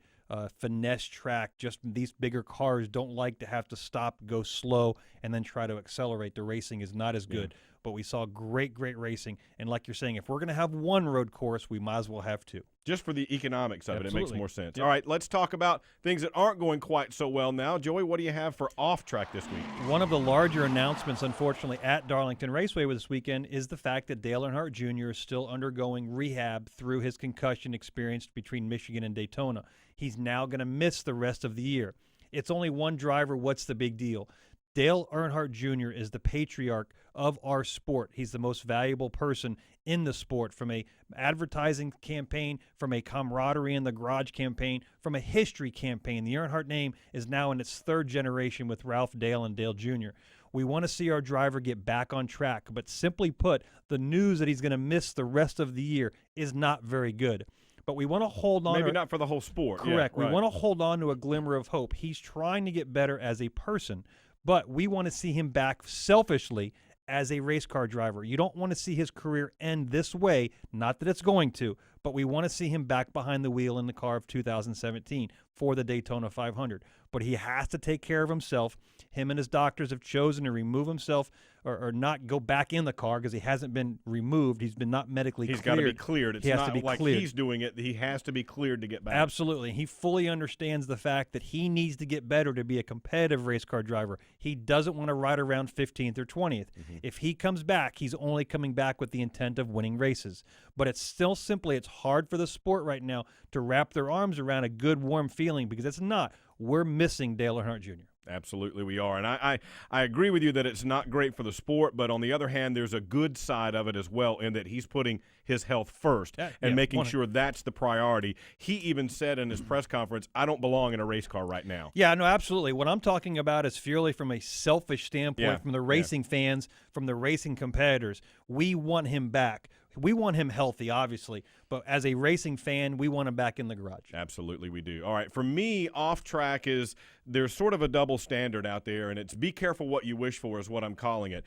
Speaker 5: finesse track. Just these bigger cars don't like to have to stop, go slow, and then try to accelerate. The racing is not as good. But we saw great racing. And like you're saying, if we're going to have one road course, we might as well have two.
Speaker 4: Just for the economics of
Speaker 5: Absolutely.
Speaker 4: It makes more sense.
Speaker 5: Yep.
Speaker 4: All right, let's talk about things that aren't going quite so well now. Joey, what do you have for off-track this week?
Speaker 5: One of the larger announcements, unfortunately, at Darlington Raceway this weekend is the fact that Dale Earnhardt Jr. is still undergoing rehab through his concussion experienced between Michigan and Daytona. He's now going to miss the rest of the year. It's only one driver. What's the big deal? Dale Earnhardt Jr. is the patriarch of our sport. He's the most valuable person in the sport, from a advertising campaign, from a camaraderie in the garage campaign, from a history campaign. The Earnhardt name is now in its 3rd generation with Ralph Dale and Dale Jr. We want to see our driver get back on track, but simply put, the news that he's going to miss the rest of the year is not very good. But we want to hold on.
Speaker 4: Maybe not for the whole sport.
Speaker 5: Correct.
Speaker 4: Yeah, right.
Speaker 5: We want to hold on to a glimmer of hope. He's trying to get better as a person, but we want to see him back selfishly as a race car driver. You don't want to see his career end this way, not that it's going to, but we want to see him back behind the wheel in the car of 2017 for the Daytona 500. But he has to take care of himself. Him and his doctors have chosen to remove himself or not go back in the car because he hasn't been removed. He's been not medically cleared.
Speaker 4: He's got to be cleared. It's
Speaker 5: he has
Speaker 4: not
Speaker 5: to be
Speaker 4: like
Speaker 5: cleared.
Speaker 4: He's doing it. He has to be cleared to get back.
Speaker 5: Absolutely. He fully understands the fact that he needs to get better to be a competitive race car driver. He doesn't want to ride around 15th or 20th. If he comes back, he's only coming back with the intent of winning races. But it's still simply, it's hard for the sport right now to wrap their arms around a good, warm feeling because it's not. We're missing Dale Earnhardt Jr.
Speaker 4: Absolutely we are. And I agree with you that it's not great for the sport, but on the other hand, there's a good side of it as well in that he's putting his health first and making sure that's the priority. He even said in his press conference, I don't belong in a race car right now.
Speaker 5: Yeah, no, absolutely. What I'm talking about is purely from a selfish standpoint, from the racing fans, from the racing competitors. We want him back. We want him healthy, obviously, but as a racing fan, we want him back in the garage.
Speaker 4: Absolutely, we do. All right, for me, off track is there's sort of a double standard out there, and it's be careful what you wish for is what I'm calling it.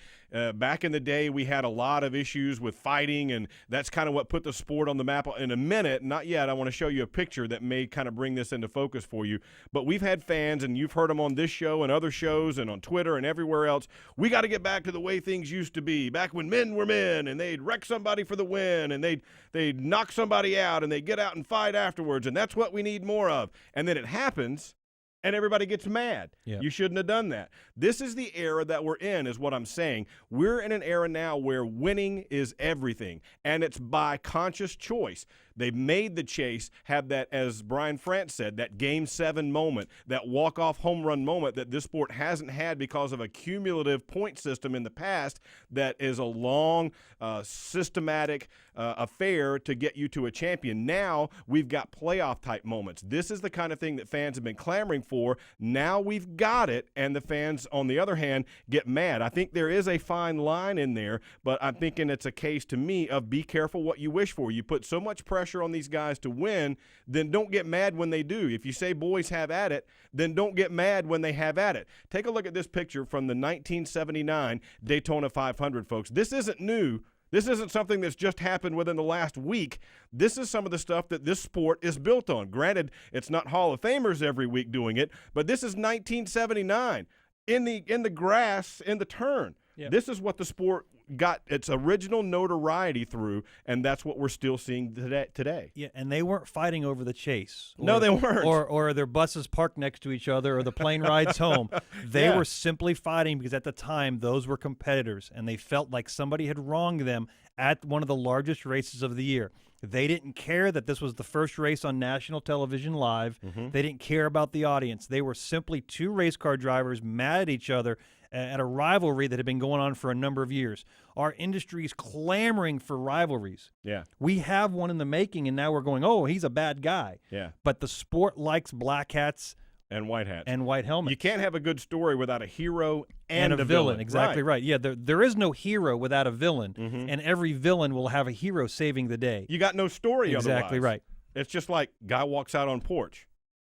Speaker 4: Back in the day, we had a lot of issues with fighting, and that's kind of what put the sport on the map. In a minute, not yet, I want to show you a picture that may kind of bring this into focus for you, but we've had fans, and you've heard them on this show and other shows and on Twitter and everywhere else. We got to get back to the way things used to be, back when men were men, and they'd wreck somebody for the win, and they'd knock somebody out, and they'd get out and fight afterwards, and that's what we need more of. And then it happens, and everybody gets mad.
Speaker 5: Yeah.
Speaker 4: You shouldn't have done that. This is the era that we're in, is what I'm saying. We're in an era now where winning is everything, and it's by conscious choice. They made the chase have that, as Brian France said, that Game 7 moment, that walk-off home run moment that this sport hasn't had because of a cumulative point system in the past that is a long, systematic affair to get you to a champion. Now we've got playoff-type moments. This is the kind of thing that fans have been clamoring for. Now we've got it, and the fans, on the other hand, get mad. I think there is a fine line in there, but I'm thinking it's a case to me of be careful what you wish for. You put so much pressure on these guys to win, then don't get mad when they do. If you say boys have at it, then don't get mad when they have at it. Take a look at this picture from the 1979 Daytona 500, folks. This isn't new. This isn't something that's just happened within the last week. This is some of the stuff that this sport is built on. Granted, it's not Hall of Famers every week doing it, but this is 1979 in the grass in the turn. Yep. This is what the sport got its original notoriety through, and that's what we're still seeing today.
Speaker 5: Yeah, and they weren't fighting over the chase.
Speaker 4: No, they weren't.
Speaker 5: Or their buses parked next to each other, or the plane rides home. They were simply fighting because at the time those were competitors, and they felt like somebody had wronged them at one of the largest races of the year. They didn't care that this was the first race on national television live. They didn't care about the audience. They were simply two race car drivers mad at each other at a rivalry that had been going on for a number of years. Our industry is clamoring for rivalries.
Speaker 4: Yeah.
Speaker 5: We have one in the making, and now we're going, oh, he's a bad guy.
Speaker 4: Yeah.
Speaker 5: But the sport likes black hats
Speaker 4: and white hats
Speaker 5: and white helmets.
Speaker 4: You can't have a good story without a hero and a
Speaker 5: villain. Exactly right. Yeah, there is no hero without a villain,
Speaker 4: Mm-hmm.
Speaker 5: and every villain will have a hero saving the day.
Speaker 4: You got no story
Speaker 5: Exactly
Speaker 4: otherwise.
Speaker 5: right.
Speaker 4: It's just like guy walks out on porch.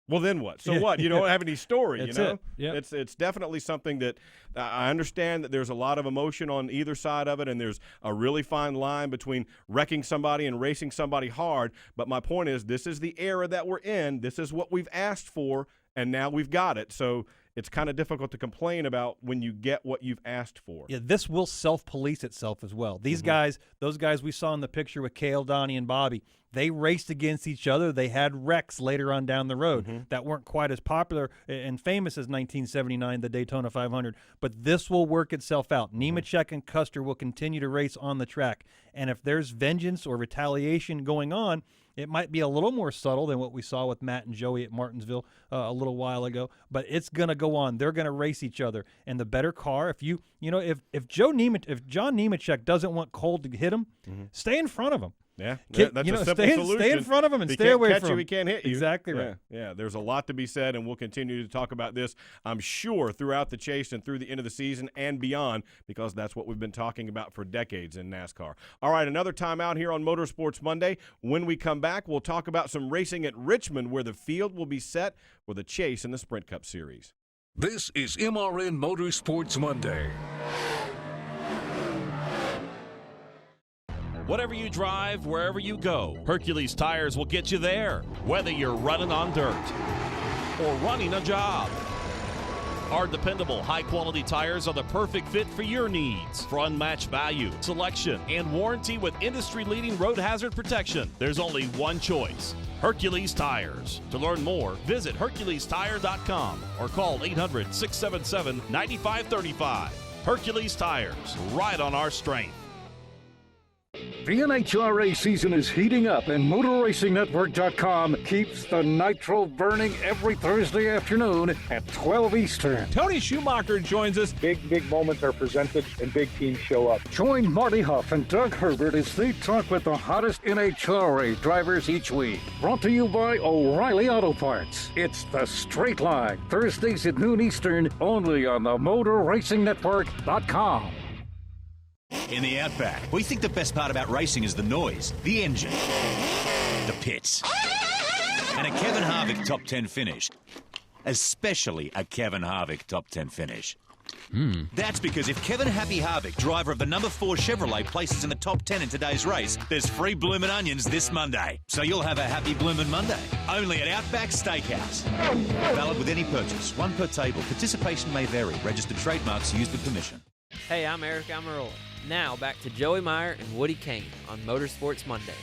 Speaker 4: Well, then what? So what? You don't have any story,
Speaker 5: That's
Speaker 4: you know?
Speaker 5: it. Yep.
Speaker 4: It's definitely something that I understand that there's a lot of emotion on either side of it, and there's a really fine line between wrecking somebody and racing somebody hard. But my point is, this is the era that we're in. This is what we've asked for, and now we've got it. So it's kind of difficult to complain about when you get what you've asked for.
Speaker 5: Yeah, this will self-police itself as well. These guys, those guys we saw in the picture with Cale, Donnie, and Bobby, they raced against each other. They had wrecks later on down the road that weren't quite as popular and famous as 1979, the Daytona 500. But this will work itself out. Nemechek and Custer will continue to race on the track. And if there's vengeance or retaliation going on, it might be a little more subtle than what we saw with Matt and Joey at Martinsville a little while ago, but it's going to go on. They're going to race each other, and the better car. If John Nemechek doesn't want Cole to hit him, stay in front of him.
Speaker 4: Yeah, that's a simple solution.
Speaker 5: Stay in front of him and
Speaker 4: he
Speaker 5: stay
Speaker 4: can't
Speaker 5: away
Speaker 4: catch
Speaker 5: from
Speaker 4: you,
Speaker 5: him.
Speaker 4: He can't hit you.
Speaker 5: Exactly right.
Speaker 4: Yeah, there's a lot to be said, and we'll continue to talk about this, I'm sure, throughout the chase and through the end of the season and beyond, because that's what we've been talking about for decades in NASCAR. All right, another time out here on Motorsports Monday. When we come back, we'll talk about some racing at Richmond, where the field will be set for the chase in the Sprint Cup Series.
Speaker 2: This is MRN Motorsports Monday.
Speaker 8: Whatever you drive, wherever you go, Hercules Tires will get you there, whether you're running on dirt or running a job. Our dependable, high-quality tires are the perfect fit for your needs. For unmatched value, selection, and warranty with industry-leading road hazard protection, there's only one choice: Hercules Tires. To learn more, visit HerculesTire.com or call 800-677-9535. Hercules Tires, ride on our strength.
Speaker 10: The NHRA season is heating up, and MotorRacingNetwork.com keeps the nitro burning every Thursday afternoon at 12 Eastern.
Speaker 23: Tony Schumacher joins us. Big moments are presented, and big teams show up.
Speaker 10: Join Marty Huff and Doug Herbert as they talk with the hottest NHRA drivers each week. Brought to you by O'Reilly Auto Parts. It's The Straight Line, Thursdays at noon Eastern, only on the MotorRacingNetwork.com.
Speaker 9: In the Outback, we think the best part about racing is the noise, the engine, the pits, and a Kevin Harvick top 10 finish. Especially a Kevin Harvick top 10 finish. That's because if Kevin Happy Harvick, driver of the number 4 Chevrolet, places in the top 10 in today's race, there's free bloomin' onions this Monday. So you'll have a happy bloomin' Monday. Only at Outback Steakhouse. Valid with any purchase. One per table. Participation may vary. Registered trademarks used with permission.
Speaker 12: Hey, I'm Eric Amarola. Now back to Joey Meyer and Woody Kane on Motorsports Monday.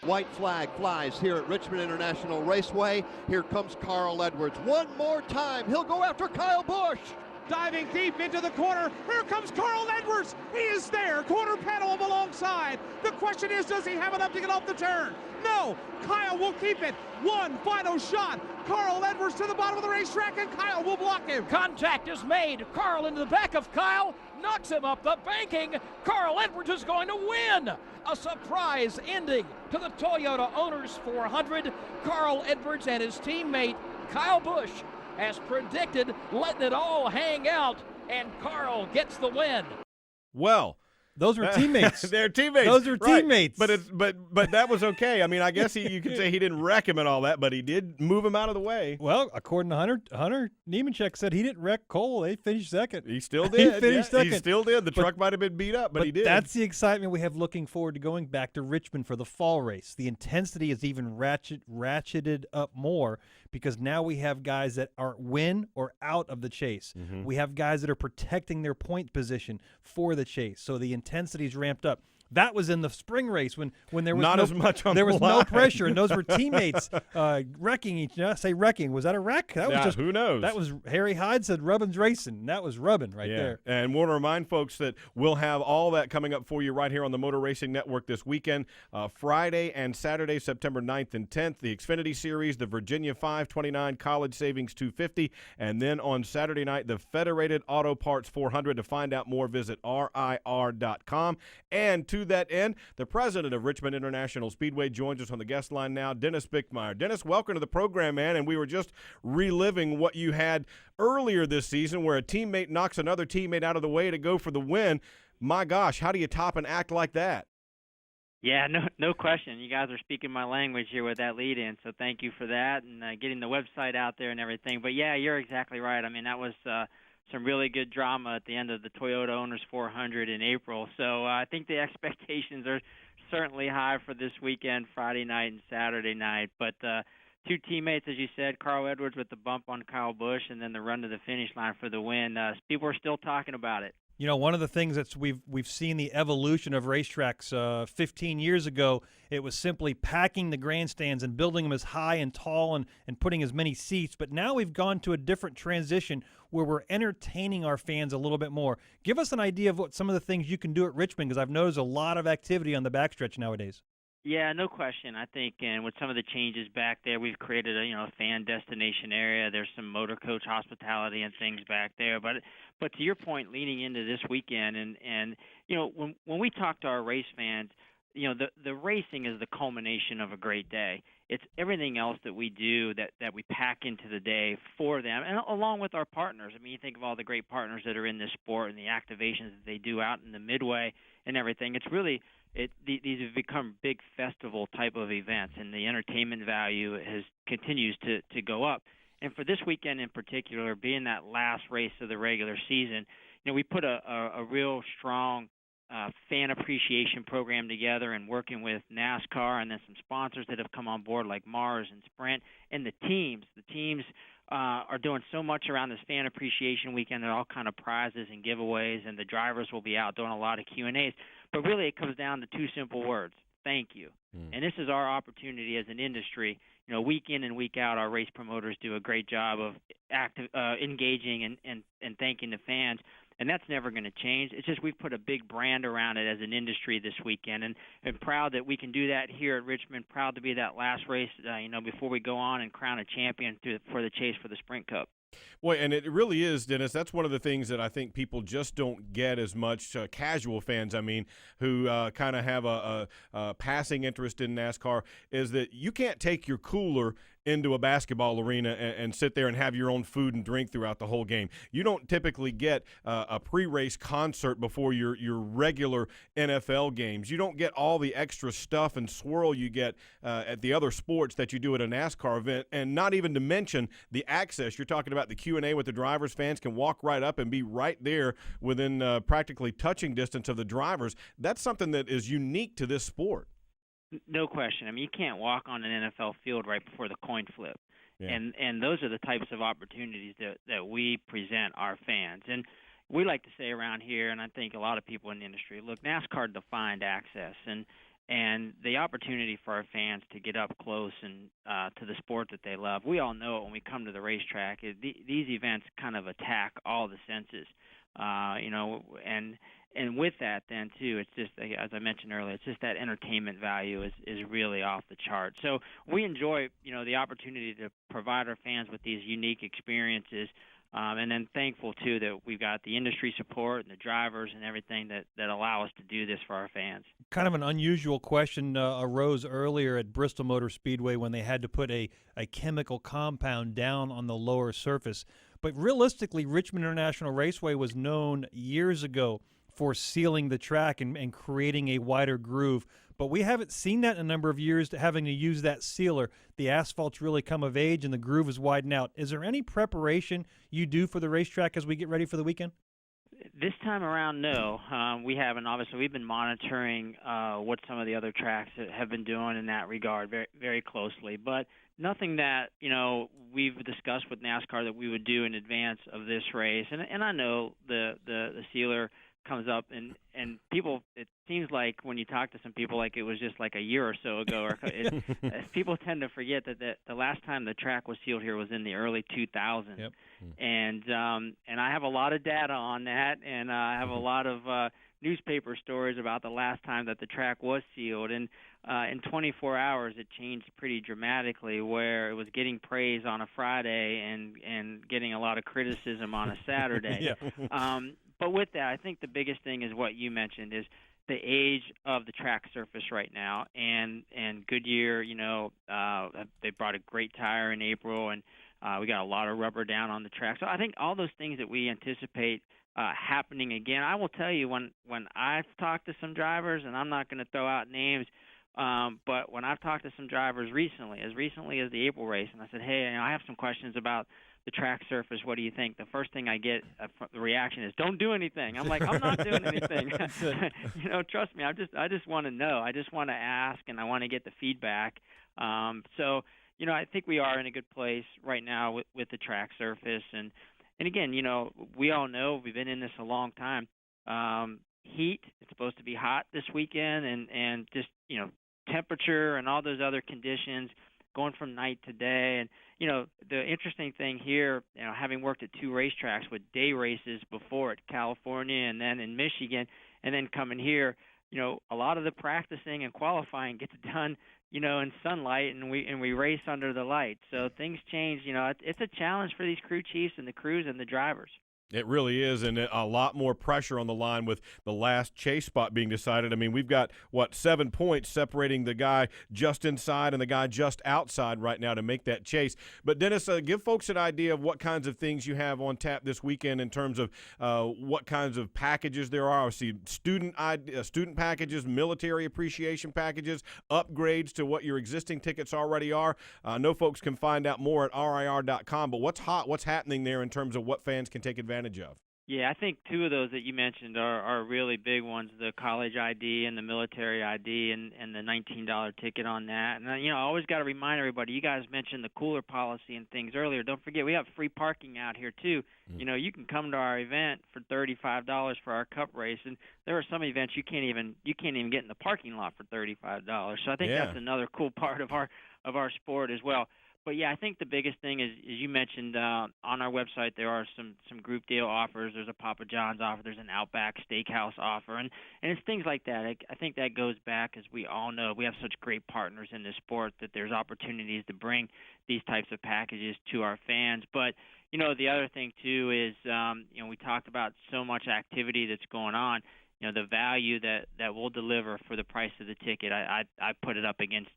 Speaker 21: White flag flies here at Richmond International Raceway. Here comes Carl Edwards. One more time. He'll go after Kyle Busch.
Speaker 7: Diving deep into the corner. Here comes Carl Edwards. course. He is there. Quarter panel him alongside. The question is, does he have enough to get off the turn? No. Kyle will keep it. One final shot. Carl Edwards to the bottom of the racetrack, and Kyle will block him.
Speaker 19: Contact is made. Carl into the back of Kyle, knocks him up the banking. Carl Edwards is going to win. A surprise ending to the Toyota Owners 400. Carl Edwards and his teammate Kyle Busch, as predicted, letting it all hang out, and Carl gets the win.
Speaker 4: Well,
Speaker 5: those were teammates.
Speaker 4: They're teammates.
Speaker 5: Those were
Speaker 4: right.
Speaker 5: teammates.
Speaker 4: But that was okay. I mean, I guess you could say he didn't wreck him and all that, but he did move him out of the way.
Speaker 5: Well, according to Hunter Nemechek said he didn't wreck Cole. They finished second.
Speaker 4: He still did.
Speaker 5: He finished second.
Speaker 4: He still did. The truck might have been beat up, but he did.
Speaker 5: That's the excitement we have looking forward to going back to Richmond for the fall race. The intensity is even ratcheted up more because now we have guys that are win or out of the chase.
Speaker 4: Mm-hmm.
Speaker 5: We have guys that are protecting their point position for the chase. So the intensity is ramped up. That was in the spring race when there was
Speaker 4: not as much on
Speaker 5: there was
Speaker 4: the
Speaker 5: no
Speaker 4: line.
Speaker 5: pressure, and those were teammates wrecking each other. Say wrecking. Was that a wreck? That was just
Speaker 4: who knows?
Speaker 5: That was Harry Hyde said Rubbin's racing. That was Rubbin right there.
Speaker 4: And want to remind folks that we'll have all that coming up for you right here on the Motor Racing Network this weekend, Friday and Saturday, September 9th and 10th, the Xfinity Series, the Virginia 529 College Savings 250, and then on Saturday night, the Federated Auto Parts 400. To find out more, visit RIR.com. And to that end, the president of Richmond International Speedway joins us on the guest line now, Dennis Bickmeier. Dennis, welcome to the program, man. And we were just reliving what you had earlier this season where a teammate knocks another teammate out of the way to go for the win. My gosh, how do you top an act like that?
Speaker 11: Yeah, no question. You guys are speaking my language here with that lead-in, so thank you for that and getting the website out there and everything. But, yeah, you're exactly right. I mean, that was some really good drama at the end of the Toyota Owners 400 in April. So I think the expectations are certainly high for this weekend, Friday night and Saturday night. But two teammates, as you said, Carl Edwards with the bump on Kyle Busch and then the run to the finish line for the win. People are still talking about it.
Speaker 5: You know, one of the things that we've seen the evolution of racetracks. 15 years ago, it was simply packing the grandstands and building them as high and tall and putting as many seats. But now we've gone to a different transition where we're entertaining our fans a little bit more. Give us an idea of what some of the things you can do at Richmond, because I've noticed a lot of activity on the backstretch nowadays.
Speaker 11: Yeah, no question. I think, and with some of the changes back there, we've created a fan destination area. There's some motor coach hospitality and things back there. But to your point, leading into this weekend, and when we talk to our race fans, the racing is the culmination of a great day. It's everything else that we do that we pack into the day for them, and along with our partners. I mean, you think of all the great partners that are in this sport and the activations that they do out in the Midway and everything. It's really these have become big festival type of events, and the entertainment value continues to go up. And for this weekend in particular, being that last race of the regular season, we put a real strong fan appreciation program together, and working with NASCAR and then some sponsors that have come on board like Mars and Sprint, and the teams are doing so much around this fan appreciation weekend. There are all kind of prizes and giveaways, and the drivers will be out doing a lot of Q&As. But really it comes down to two simple words: thank you. And this is our opportunity as an industry. Week in and week out, our race promoters do a great job of engaging and thanking the fans. And that's never going to change. It's just we've put a big brand around it as an industry this weekend, and proud that we can do that here at Richmond. Proud to be that last race, before we go on and crown a champion for the chase for the Sprint Cup.
Speaker 4: Boy, and it really is, Dennis. That's one of the things that I think people just don't get as much, casual fans, who kind of have a passing interest in NASCAR, is that you can't take your cooler into a basketball arena and sit there and have your own food and drink throughout the whole game. You don't typically get a pre-race concert before your regular NFL games. You don't get all the extra stuff and swirl you get at the other sports that you do at a NASCAR event, and not even to mention the access. You're talking about the Q&A with the drivers. Fans can walk right up and be right there within practically touching distance of the drivers. That's something that is unique to this sport.
Speaker 11: No question. You can't walk on an NFL field right before the coin flip.
Speaker 4: Yeah.
Speaker 11: And those are the types of opportunities that we present our fans. And we like to say around here, and I think a lot of people in the industry, look, NASCAR defined access, and the opportunity for our fans to get up close and to the sport that they love. We all know it when we come to the racetrack. These events kind of attack all the senses. And with that, then too, it's just, as I mentioned earlier, it's just that entertainment value is really off the chart. So we enjoy the opportunity to provide our fans with these unique experiences. And then thankful, too, that we've got the industry support and the drivers and everything that allow us to do this for our fans.
Speaker 5: Kind of an unusual question arose earlier at Bristol Motor Speedway when they had to put a chemical compound down on the lower surface. But realistically, Richmond International Raceway was known years ago for sealing the track and creating a wider groove. But we haven't seen that in a number of years, having to use that sealer. The asphalt's really come of age and the groove is widened out. Is there any preparation you do for the racetrack as we get ready for the weekend?
Speaker 11: This time around, no. We haven't. Obviously, we've been monitoring what some of the other tracks have been doing in that regard very, very closely. But nothing that, we've discussed with NASCAR that we would do in advance of this race. And I know the sealer comes up and people, it seems like when you talk to some people like it was just like a year or so ago, or people tend to forget that the last time the track was sealed here was in the early 2000s. Yep. And I have a lot of data on that, and I have a lot of newspaper stories about the last time that the track was sealed, and in 24 hours it changed pretty dramatically, where it was getting praise on a Friday and getting a lot of criticism on a Saturday. Yeah. But with that, I think the biggest thing is what you mentioned, is the age of the track surface right now. And Goodyear, they brought a great tire in April, and we got a lot of rubber down on the track. So I think all those things that we anticipate happening again. I will tell you, when I've talked to some drivers, and I'm not going to throw out names, but when I've talked to some drivers recently as the April race, and I said, hey, I have some questions about the track surface, what do you think? The first thing I get the reaction is, don't do anything. I'm like, I'm not doing anything. Trust me, I just want to know. I just want to ask, and I want to get the feedback. So I think we are in a good place right now with the track surface. And again, we all know, we've been in this a long time. Heat, it's supposed to be hot this weekend, and just, temperature and all those other conditions going from night to day. And, the interesting thing here, having worked at two racetracks with day races before at California and then in Michigan, and then coming here, a lot of the practicing and qualifying gets done, in sunlight, and we race under the lights. So things change. It's a challenge for these crew chiefs and the crews and the drivers.
Speaker 4: It really is, and a lot more pressure on the line with the last chase spot being decided. I mean, we've got, 7 points separating the guy just inside and the guy just outside right now to make that chase. But, Dennis, give folks an idea of what kinds of things you have on tap this weekend in terms of what kinds of packages there are. I see student packages, military appreciation packages, upgrades to what your existing tickets already are. I know folks can find out more at RIR.com, but what's hot, what's happening there in terms of what fans can take advantage of?
Speaker 11: Yeah, I think two of those that you mentioned are really big ones, the college ID and the military ID, and the $19 ticket on that. And, I always got to remind everybody, you guys mentioned the cooler policy and things earlier. Don't forget, we have free parking out here, too. Mm-hmm. You can come to our event for $35 for our cup race, and there are some events you can't even get in the parking lot for $35. So I think that's another cool part of our sport as well. But, yeah, I think the biggest thing is, as you mentioned, on our website there are some group deal offers. There's a Papa John's offer. There's an Outback Steakhouse offer. And it's things like that. I think that goes back, as we all know, we have such great partners in this sport that there's opportunities to bring these types of packages to our fans. But, the other thing, too, is, we talked about so much activity that's going on. The value that we'll deliver for the price of the ticket, I put it up against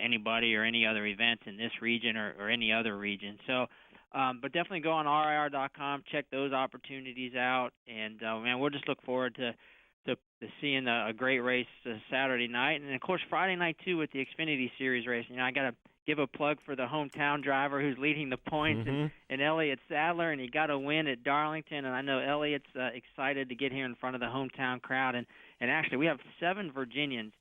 Speaker 11: anybody or any other events in this region or any other region. So, but definitely go on RIR.com, check those opportunities out, and we'll just look forward to seeing a great race Saturday night, and of course Friday night too with the Xfinity Series race. I got to give a plug for the hometown driver who's leading the points, and Elliott Sadler, and he got a win at Darlington, and I know Elliott's excited to get here in front of the hometown crowd, and actually we have 7 Virginians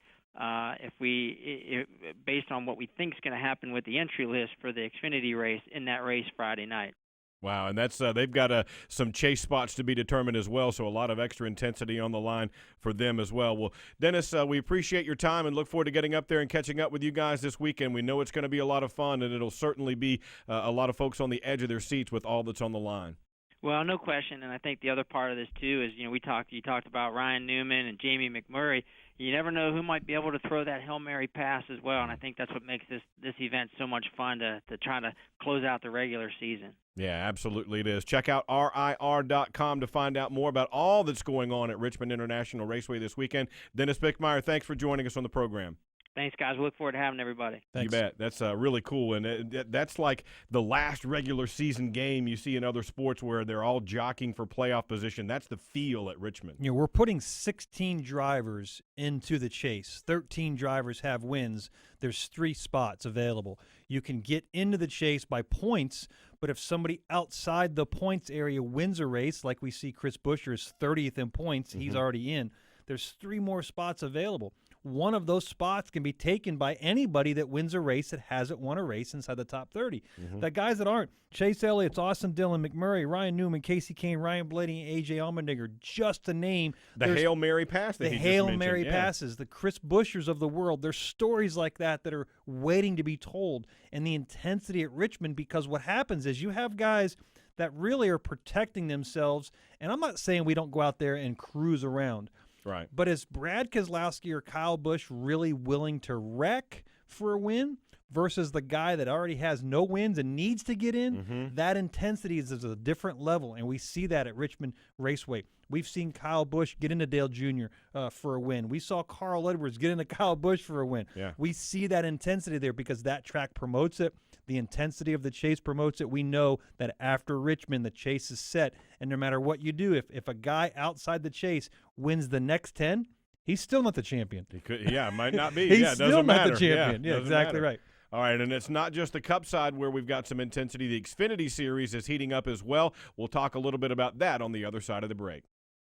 Speaker 11: based on what we think is going to happen with the entry list for the Xfinity race in that race Friday night.
Speaker 4: Wow, and that's they've got some chase spots to be determined as well, so a lot of extra intensity on the line for them as well. Well, Dennis, we appreciate your time and look forward to getting up there and catching up with you guys this weekend. We know it's going to be a lot of fun, and it'll certainly be a lot of folks on the edge of their seats with all that's on the line.
Speaker 11: Well, no question, and I think the other part of this too is, you talked about Ryan Newman and Jamie McMurray. You never know who might be able to throw that Hail Mary pass as well, and I think that's what makes this event so much fun to try to close out the regular season.
Speaker 4: Yeah, absolutely it is. Check out RIR.com to find out more about all that's going on at Richmond International Raceway this weekend. Dennis Bickmeier, thanks for joining us on the program.
Speaker 11: Thanks, guys. We look forward to having everybody.
Speaker 4: Thanks. You bet. That's really cool. And that's like the last regular season game you see in other sports where they're all jockeying for playoff position. That's the feel at Richmond.
Speaker 5: We're putting 16 drivers into the chase. 13 drivers have wins. There's 3 spots available. You can get into the chase by points, but if somebody outside the points area wins a race, like we see Chris Buescher's 30th in points, he's already in. There's 3 more spots available. One of those spots can be taken by anybody that wins a race that hasn't won a race inside the top 30. The guys that aren't, Chase Elliott's, Austin Dillon, McMurray, Ryan Newman, Casey Kane, Ryan Blaney, and A.J. Allmendinger, just to name.
Speaker 4: The Hail Mary pass that
Speaker 5: the
Speaker 4: he just
Speaker 5: Hail
Speaker 4: mentioned.
Speaker 5: Mary passes, the Chris Bueschers of the world. There's stories like that that are waiting to be told. And the intensity at Richmond, because what happens is you have guys that really are protecting themselves. And I'm not saying we don't go out there and cruise around.
Speaker 4: Right.
Speaker 5: But is Brad Keselowski or Kyle Busch really willing to wreck for a win versus the guy that already has no wins and needs to get in? That intensity is a different level, and we see that at Richmond Raceway. We've seen Kyle Busch get into Dale Jr. For a win. We saw Carl Edwards get into Kyle Busch for a win.
Speaker 4: Yeah.
Speaker 5: We see that intensity there because that track promotes it. The intensity of the chase promotes it. We know that after Richmond, the chase is set, and no matter what you do, if a guy outside the chase wins the next 10, he's still not the champion.
Speaker 4: He could, might not be.
Speaker 5: He's
Speaker 4: it
Speaker 5: still
Speaker 4: doesn't
Speaker 5: not
Speaker 4: matter.
Speaker 5: the champion. Yeah,
Speaker 4: doesn't
Speaker 5: exactly
Speaker 4: matter.
Speaker 5: right.
Speaker 4: All right, and it's not just the Cup side where we've got some intensity. The Xfinity Series is heating up as well. We'll talk a little bit about that on the other side of the break.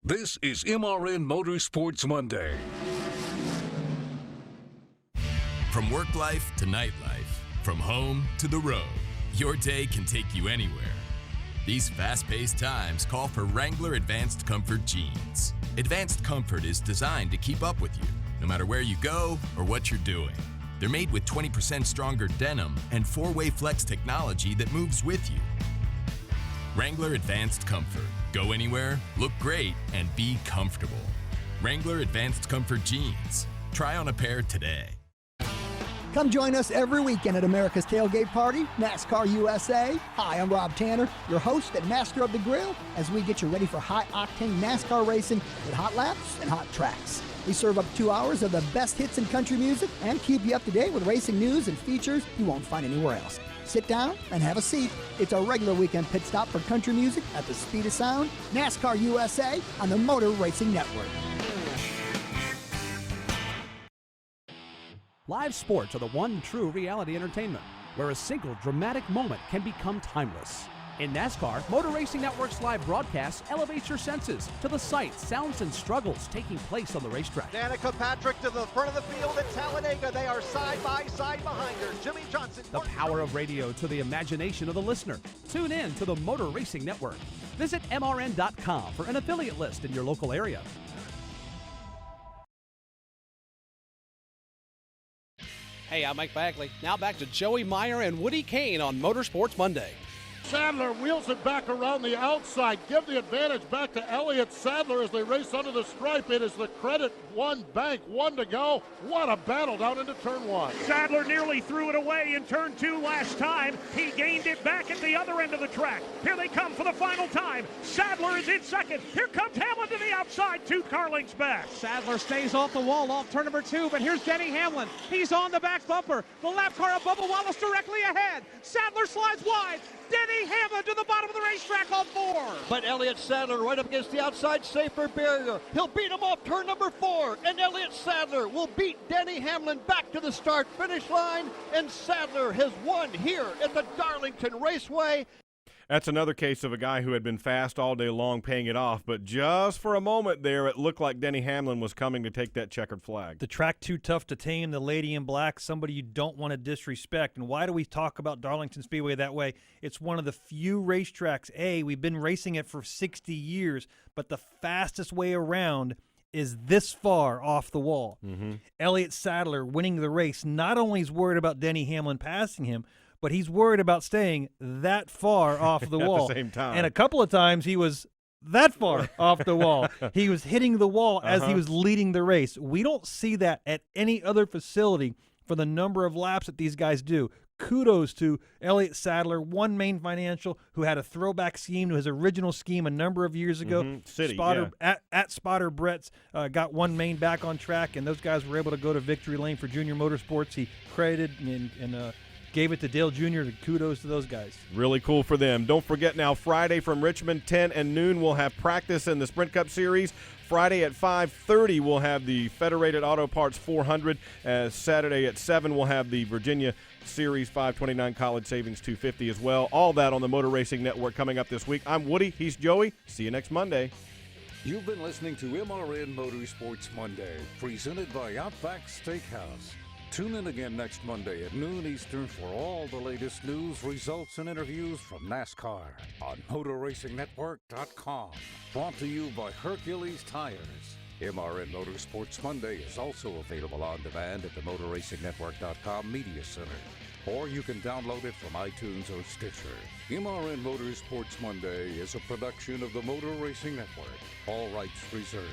Speaker 2: This is MRN Motorsports Monday.
Speaker 18: From work life to nightlife, from home to the road, your day can take you anywhere. These fast-paced times call for Wrangler Advanced Comfort jeans. Advanced Comfort is designed to keep up with you, no matter where you go or what you're doing. They're made with 20% stronger denim and 4-way flex technology that moves with you. Wrangler Advanced Comfort. Go anywhere, look great, and be comfortable. Wrangler Advanced Comfort jeans. Try on a pair today.
Speaker 3: Come join us every weekend at America's Tailgate Party, NASCAR USA. Hi, I'm Rob Tanner, your host and master of the grill, as we get you ready for high-octane NASCAR racing with hot laps and hot tracks. We serve up 2 hours of the best hits in country music and keep you up to date with racing news and features you won't find anywhere else. Sit down and have a seat. It's our regular weekend pit stop for country music at the speed of sound, NASCAR USA on the Motor Racing Network.
Speaker 13: Live sports are the one true reality entertainment, where a single dramatic moment can become timeless. In NASCAR, Motor Racing Network's live broadcasts elevates your senses to the sights, sounds, and struggles taking place on the racetrack.
Speaker 14: Danica Patrick to the front of the field at Talladega. They are side by side behind her. Jimmy Johnson.
Speaker 13: The power of radio to the imagination of the listener. Tune in to the Motor Racing Network. Visit MRN.com for an affiliate list in your local area.
Speaker 24: Hey, I'm Mike Bagley. Now back to Joey Meyer and Woody Kane on Motorsports Monday.
Speaker 25: Sadler wheels it back around the outside. Give the advantage back to Elliott Sadler as they race under the stripe. It is the Credit One Bank. 1 to go. What a battle down into turn 1.
Speaker 1: Sadler nearly threw it away in turn 2 last time. He gained it back at the other end of the track. Here they come for the final time. Sadler is in second. Here comes Hamlin to the outside to Carling's back.
Speaker 7: Sadler stays off the wall off turn number 2, but here's Denny Hamlin. He's on the back bumper. The lap car of Bubba Wallace directly ahead. Sadler slides wide. Denny Hamlin to the bottom of the racetrack on 4.
Speaker 21: But Elliott Sadler right up against the outside safer barrier. He'll beat him off turn number 4. And Elliott Sadler will beat Denny Hamlin back to the start-finish line. And Sadler has won here at the Darlington Raceway.
Speaker 4: That's another case of a guy who had been fast all day long paying it off, but just for a moment there, it looked like Denny Hamlin was coming to take that checkered flag.
Speaker 5: The track too tough to tame, the lady in black, somebody you don't want to disrespect. And why do we talk about Darlington Speedway that way? It's one of the few racetracks, we've been racing it for 60 years, but the fastest way around is this far off the wall. Elliott Sadler winning the race, not only is worried about Denny Hamlin passing him, but he's worried about staying that far off the wall.
Speaker 4: At the same time.
Speaker 5: And a couple of times he was that far off the wall. He was hitting the wall as he was leading the race. We don't see that at any other facility for the number of laps that these guys do. Kudos to Elliott Sadler, One Main Financial, who had a throwback scheme to his original scheme a number of years ago.
Speaker 4: City,
Speaker 5: Spotter, at Spotter Brett's got One Main back on track, and those guys were able to go to victory lane for Junior Motorsports. He credited and gave it to Dale Jr. Kudos to those guys.
Speaker 4: Really cool for them. Don't forget now, Friday from Richmond, 10 and noon, we'll have practice in the Sprint Cup Series. Friday at 5:30, we'll have the Federated Auto Parts 400. Saturday at 7, we'll have the Virginia Series 529 College Savings 250 as well. All that on the Motor Racing Network coming up this week. I'm Woody. He's Joey. See you next Monday.
Speaker 2: You've been listening to MRN Motorsports Monday, presented by Outback Steakhouse. Tune in again next Monday at noon Eastern for all the latest news, results, and interviews from NASCAR on MotorRacingNetwork.com. Brought to you by Hercules Tires. MRN Motorsports Monday is also available on demand at the MotorRacingNetwork.com Media Center. Or you can download it from iTunes or Stitcher. MRN Motorsports Monday is a production of the Motor Racing Network. All rights reserved.